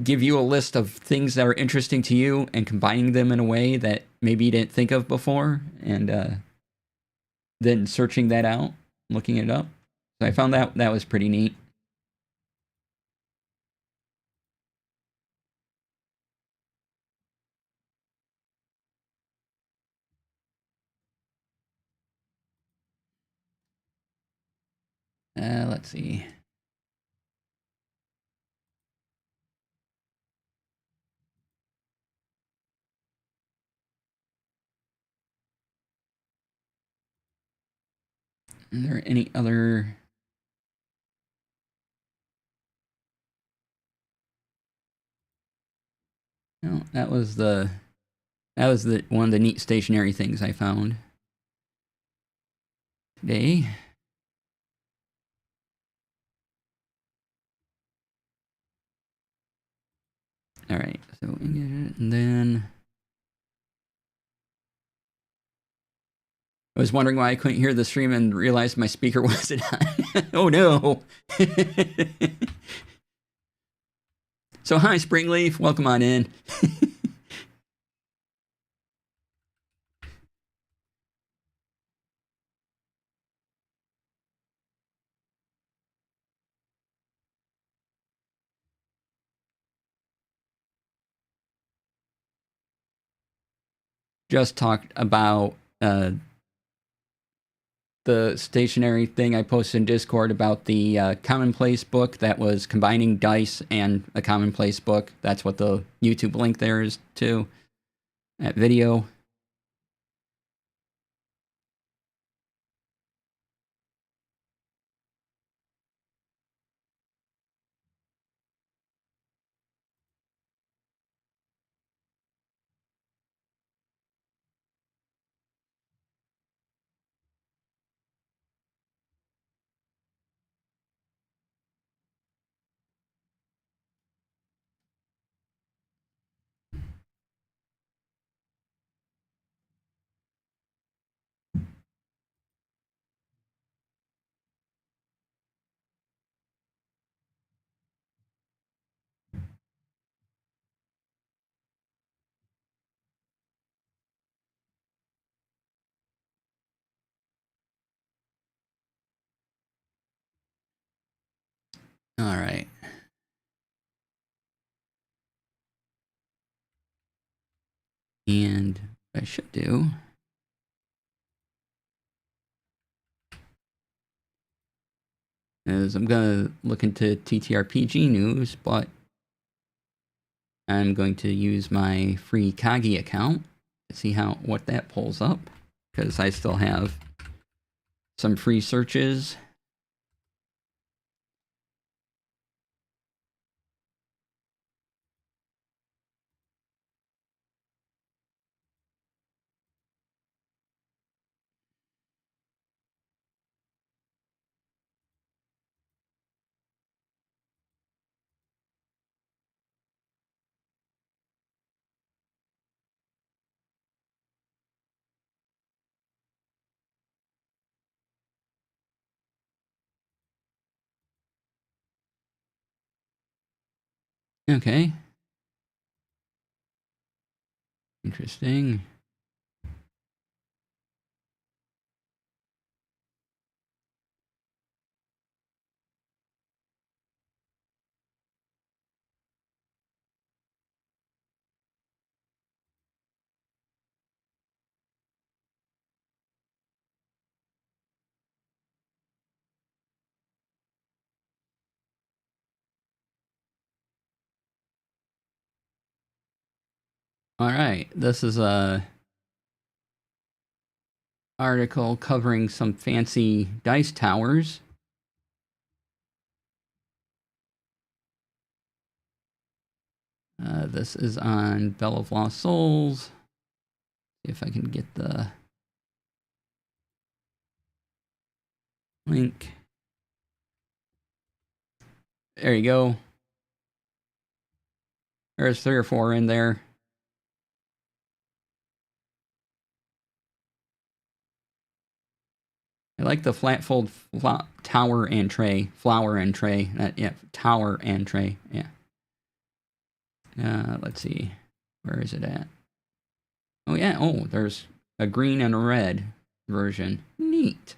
give you a list of things that are interesting to you and combining them in a way that maybe you didn't think of before, and then searching that out, looking it up. So I found that was pretty neat. Let's see. Are there any other? No, that was the one of the neat stationary things I found today. All right, so and then I was wondering why I couldn't hear the stream and realized my speaker wasn't on. Oh no. So hi Springleaf, welcome on in. Just talked about the stationary thing I posted in Discord about the commonplace book that was combining dice and a commonplace book. That's what the YouTube link there is to. That video. All right. And what I should do is I'm going to look into TTRPG news, but I'm going to use my free Kagi account to see what that pulls up, because I still have some free searches. Okay. Interesting. All right. This is a article covering some fancy dice towers. This is on Bell of Lost Souls. See if I can get the link. There you go. There's 3 or 4 in there. I like the flat fold tower and tray, flower and tray. Yeah, tower and tray. Yeah. Let's see. Where is it at? Oh, yeah. Oh, there's a green and a red version. Neat.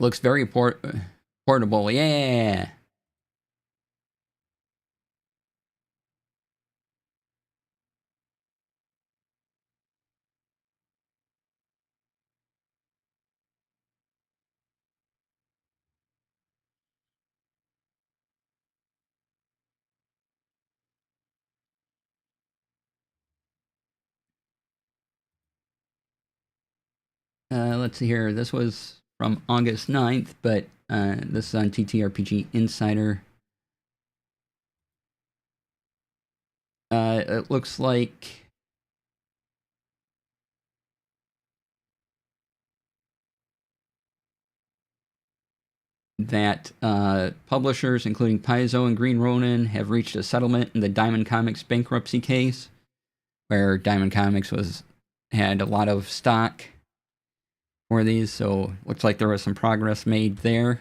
Looks very portable. Yeah. Let's see here. This was from August 9th, but this is on TTRPG Insider. It looks like that publishers, including Paizo and Green Ronin, have reached a settlement in the Diamond Comics bankruptcy case, where Diamond Comics had a lot of stock for these, so looks like there was some progress made there.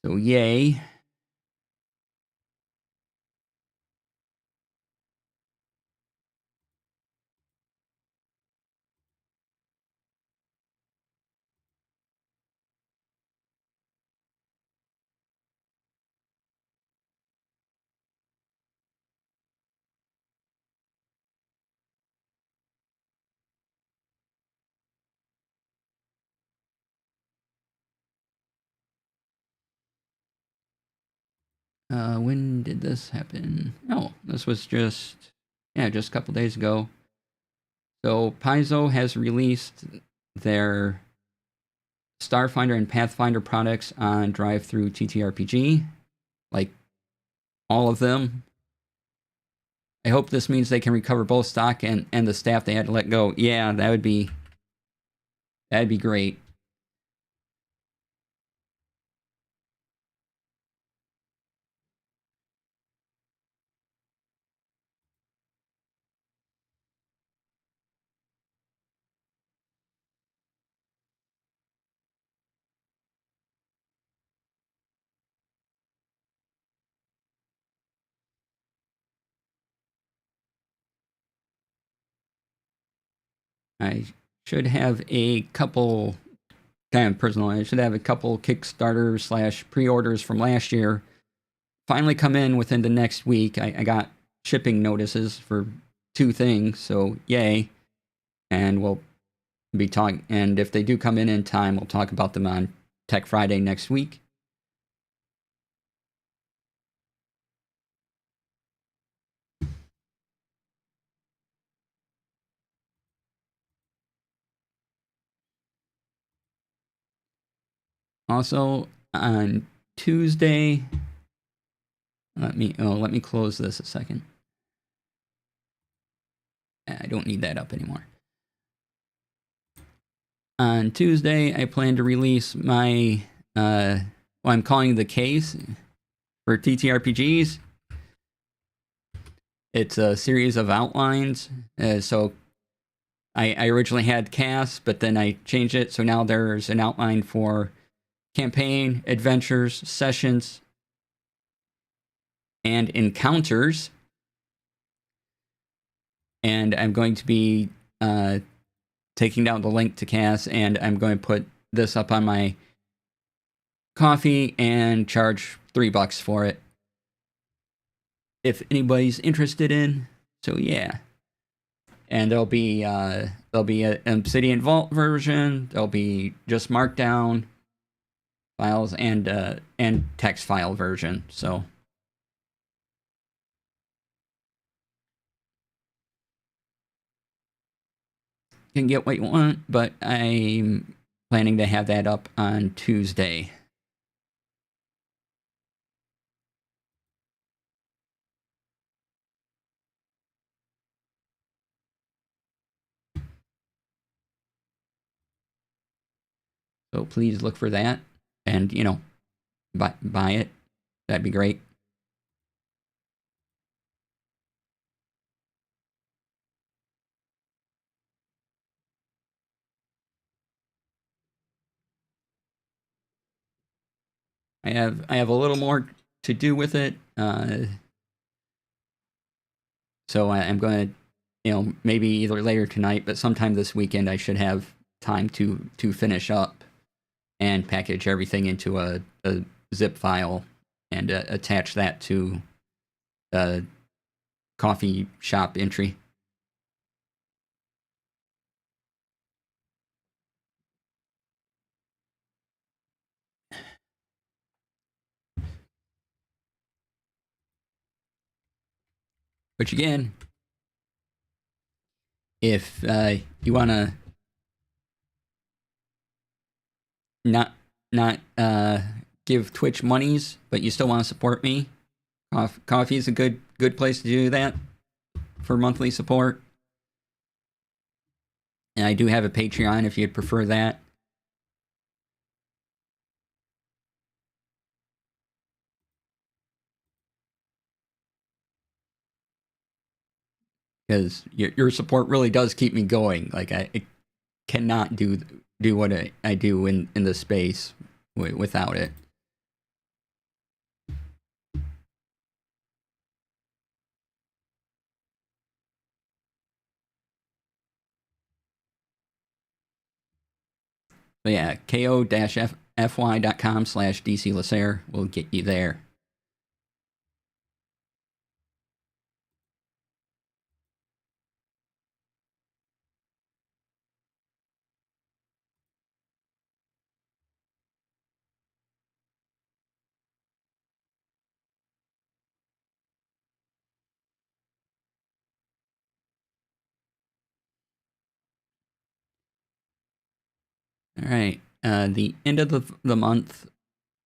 So yay. When did this happen? Oh, this was just a couple days ago. So Paizo has released their Starfinder and Pathfinder products on Drive-Thru TTRPG, like all of them. I hope this means they can recover both stock and the staff they had to let go. Yeah, that'd be great. I should have a couple kind of personal. I should have a couple Kickstarter / pre-orders from last year finally come in within the next week. I got shipping notices for 2 things, so yay. And we'll be talking. And if they do come in time, we'll talk about them on Tech Friday next week. Also on Tuesday, let me close this a second. I don't need that up anymore. On Tuesday, I plan to release my what I'm calling the case for TTRPGs. It's a series of outlines. So I originally had cast, but then I changed it. So now there's an outline for campaign, adventures, sessions, and encounters. And I'm going to be taking down the link to cast, and I'm going to put this up on my Coffee and charge $3 for it. If anybody's interested in. So yeah. And there'll be an Obsidian Vault version. There'll be just Markdown files and text file version. So you can get what you want, but I'm planning to have that up on Tuesday. So please look for that, and buy it. That'd be great. I have a little more to do with it, so I'm going to, maybe either later tonight, but sometime this weekend, I should have time to finish up and package everything into a zip file and attach that to the coffee shop entry. Which again, if you want to not give Twitch monies, but you still want to support me, coffee is a good place to do that for monthly support. And I do have a Patreon if you'd prefer that. Because your support really does keep me going. Like I cannot do what I do in the space without it. But yeah, ko-fy.com/DC Lasair will get you there. All right. The end of the month,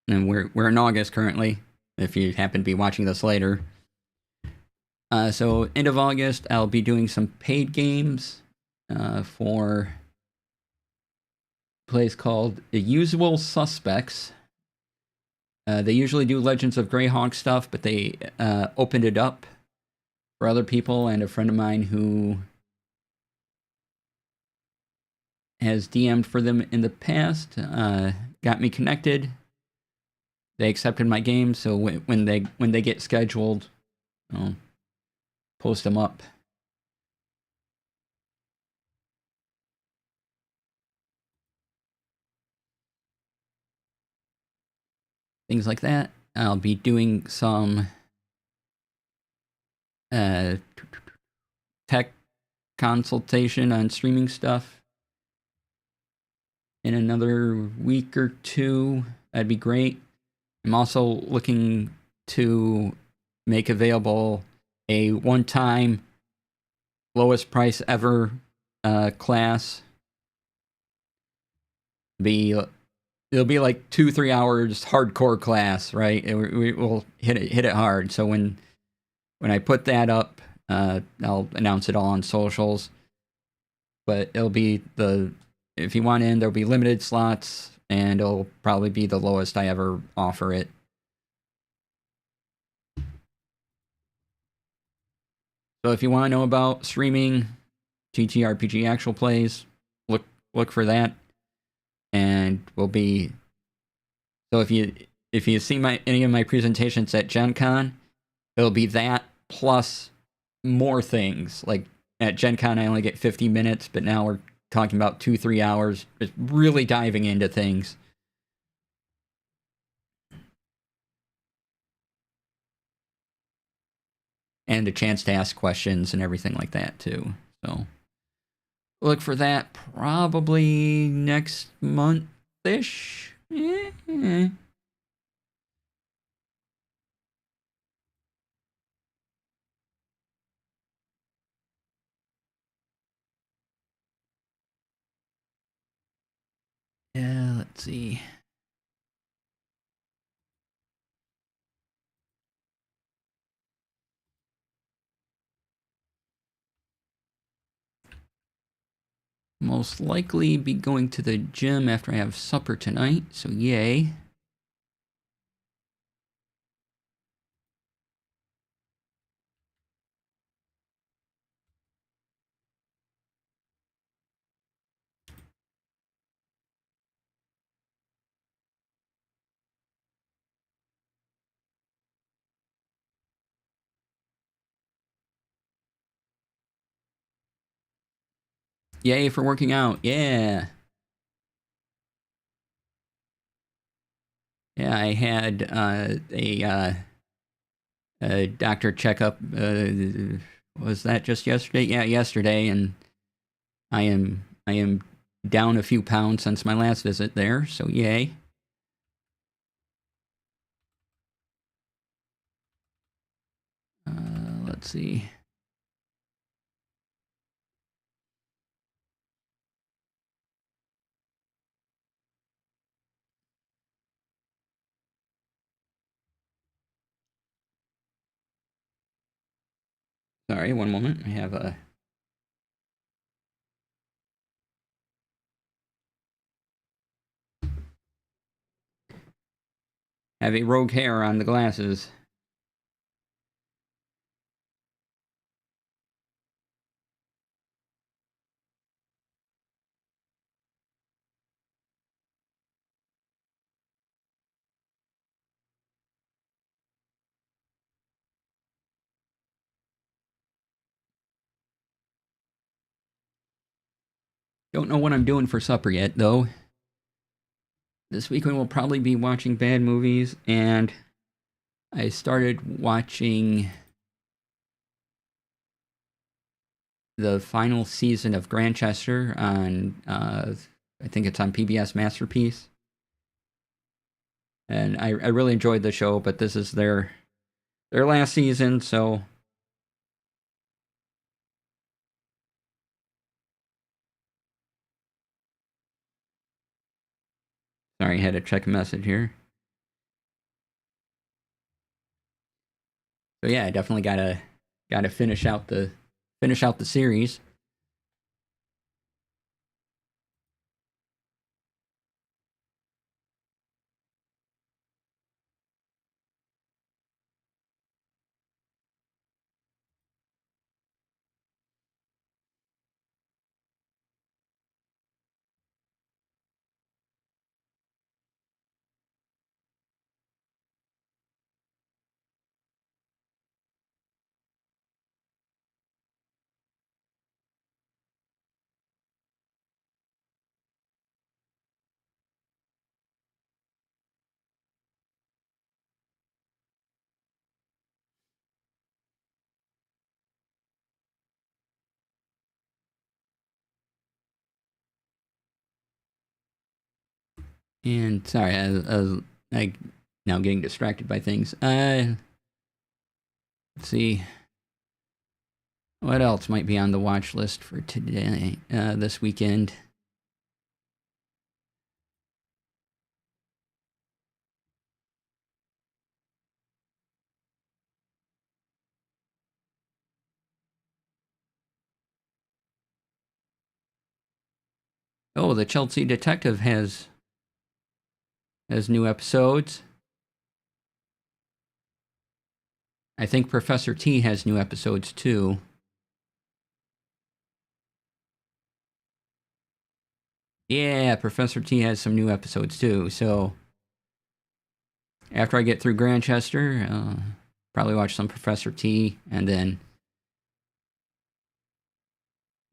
and we're in August currently. If you happen to be watching this later, so end of August, I'll be doing some paid games for a place called The Usual Suspects. They usually do Legends of Greyhawk stuff, but they opened it up for other people, and a friend of mine who has DM'd for them in the past got me connected. They accepted my game, so when they get scheduled, I'll post them up. Things like that. I'll be doing some tech consultation on streaming stuff in another week or two. That'd be great. I'm also looking to make available a one-time lowest price ever class. It'll be like 2-3 hours hardcore class, right? We will hit it hard. So when I put that up, I'll announce it all on socials. But it'll be if you want in, there'll be limited slots, and it'll probably be the lowest I ever offer it. So if you want to know about streaming TTRPG actual plays, look for that. And we'll be so if you see any of my presentations at Gen Con, it'll be that plus more things. Like at Gen Con I only get 50 minutes, but now we're talking about 2-3 hours, just really diving into things. And a chance to ask questions and everything like that too. So look for that probably next month-ish. Yeah. Let's see. Most likely be going to the gym after I have supper tonight, so yay. Yay for working out, yeah. Yeah, I had a doctor checkup. Was that just yesterday? Yeah, yesterday, and I am down a few pounds since my last visit there. So yay. Let's see. Sorry, one moment. I have a rogue hair on the glasses. Don't know what I'm doing for supper yet, though. This weekend we'll probably be watching bad movies, and I started watching the final season of Grantchester on, I think it's on PBS Masterpiece. And I really enjoyed the show, but this is their last season, so sorry, I had to check a message here. So yeah, I definitely gotta finish out the series. And sorry, I now getting distracted by things. Let's see what else might be on the watch list for today, this weekend. Oh, the Chelsea Detective has new episodes. I think Professor T has new episodes too. Yeah, Professor T has some new episodes too. So after I get through Grantchester, probably watch some Professor T, and then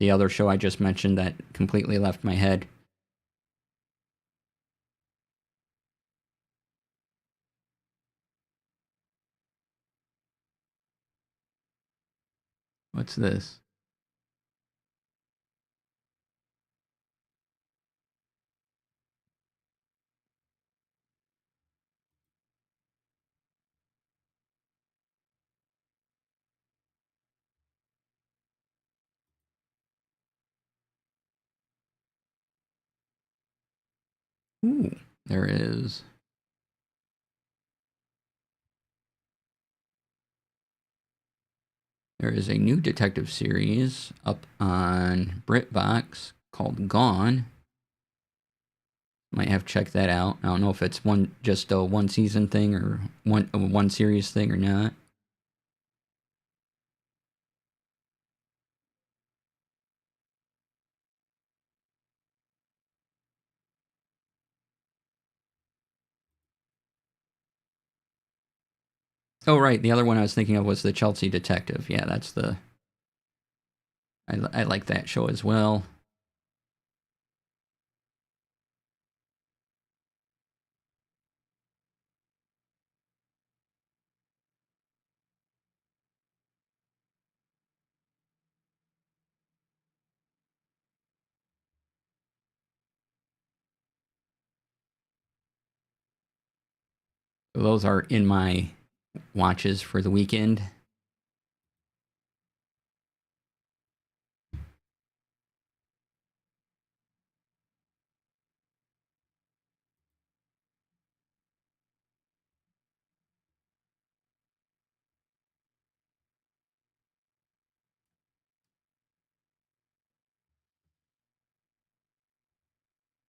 the other show I just mentioned that completely left my head. What's this? Ooh, there is. There is a new detective series up on BritBox called Gone. Might have to check that out. I don't know if it's just a one season thing or one series thing or not. Oh right, the other one I was thinking of was the Chelsea Detective. Yeah, that's the I like that show as well. So those are in my watches for the weekend.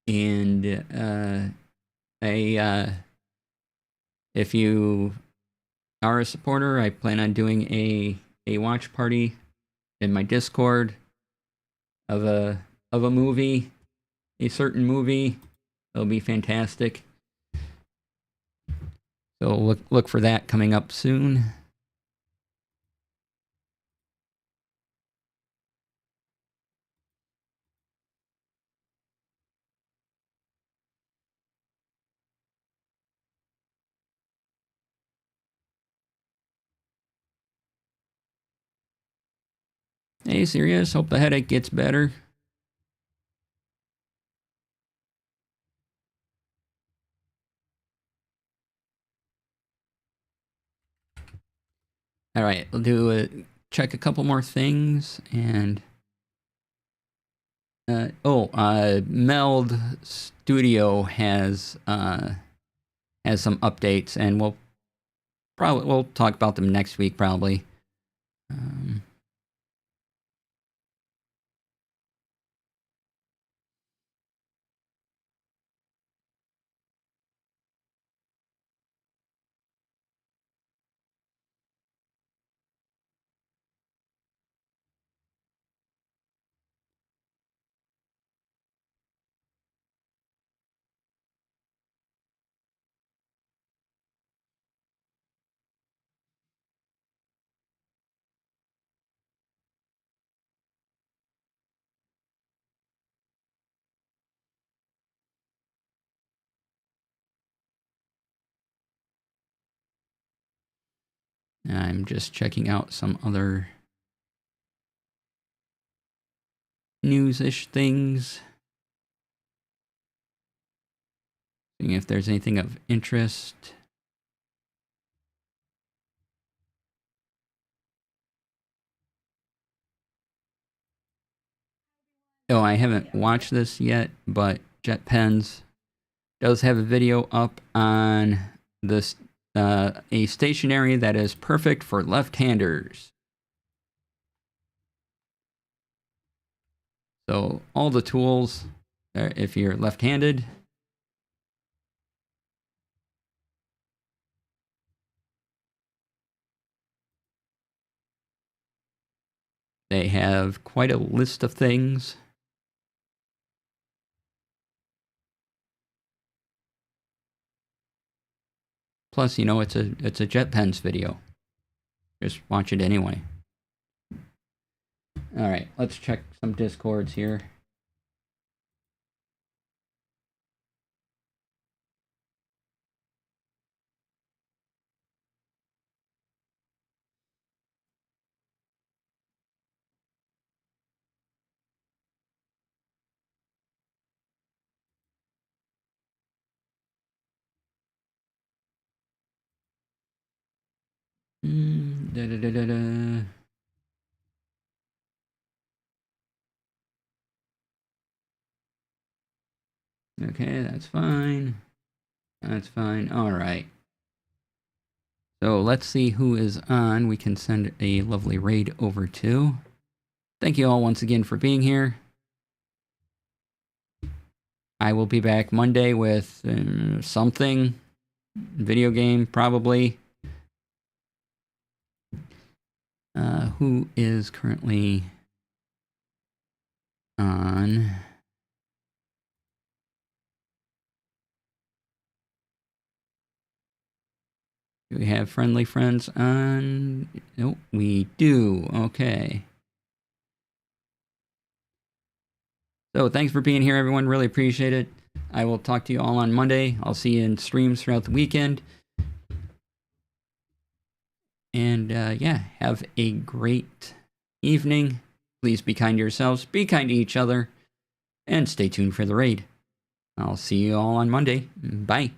And if you are a supporter, I plan on doing a watch party in my Discord of a movie, a certain movie. It'll be fantastic. So look for that coming up soon. Hey, serious? Hope the headache gets better. All right, we'll do check a couple more things and Meld Studio has some updates, and we'll talk about them next week probably. I'm just checking out some other news-ish things. Seeing if there's anything of interest. Oh, I haven't watched this yet, but JetPens does have a video up on this a stationery that is perfect for left-handers. So all the tools, if you're left-handed, they have quite a list of things. Plus, you know, it's a JetPens video. Just watch it anyway. All right, let's check some Discords here. Okay, that's fine. That's fine. All right. So let's see who is on. We can send a lovely raid over to. Thank you all once again for being here. I will be back Monday with something. Video game, probably. Who is currently on? Do we have friendly friends on? Nope, we do. Okay. So thanks for being here, everyone. Really appreciate it. I will talk to you all on Monday. I'll see you in streams throughout the weekend. And yeah, have a great evening. Please be kind to yourselves, be kind to each other, and stay tuned for the raid. I'll see you all on Monday. Bye.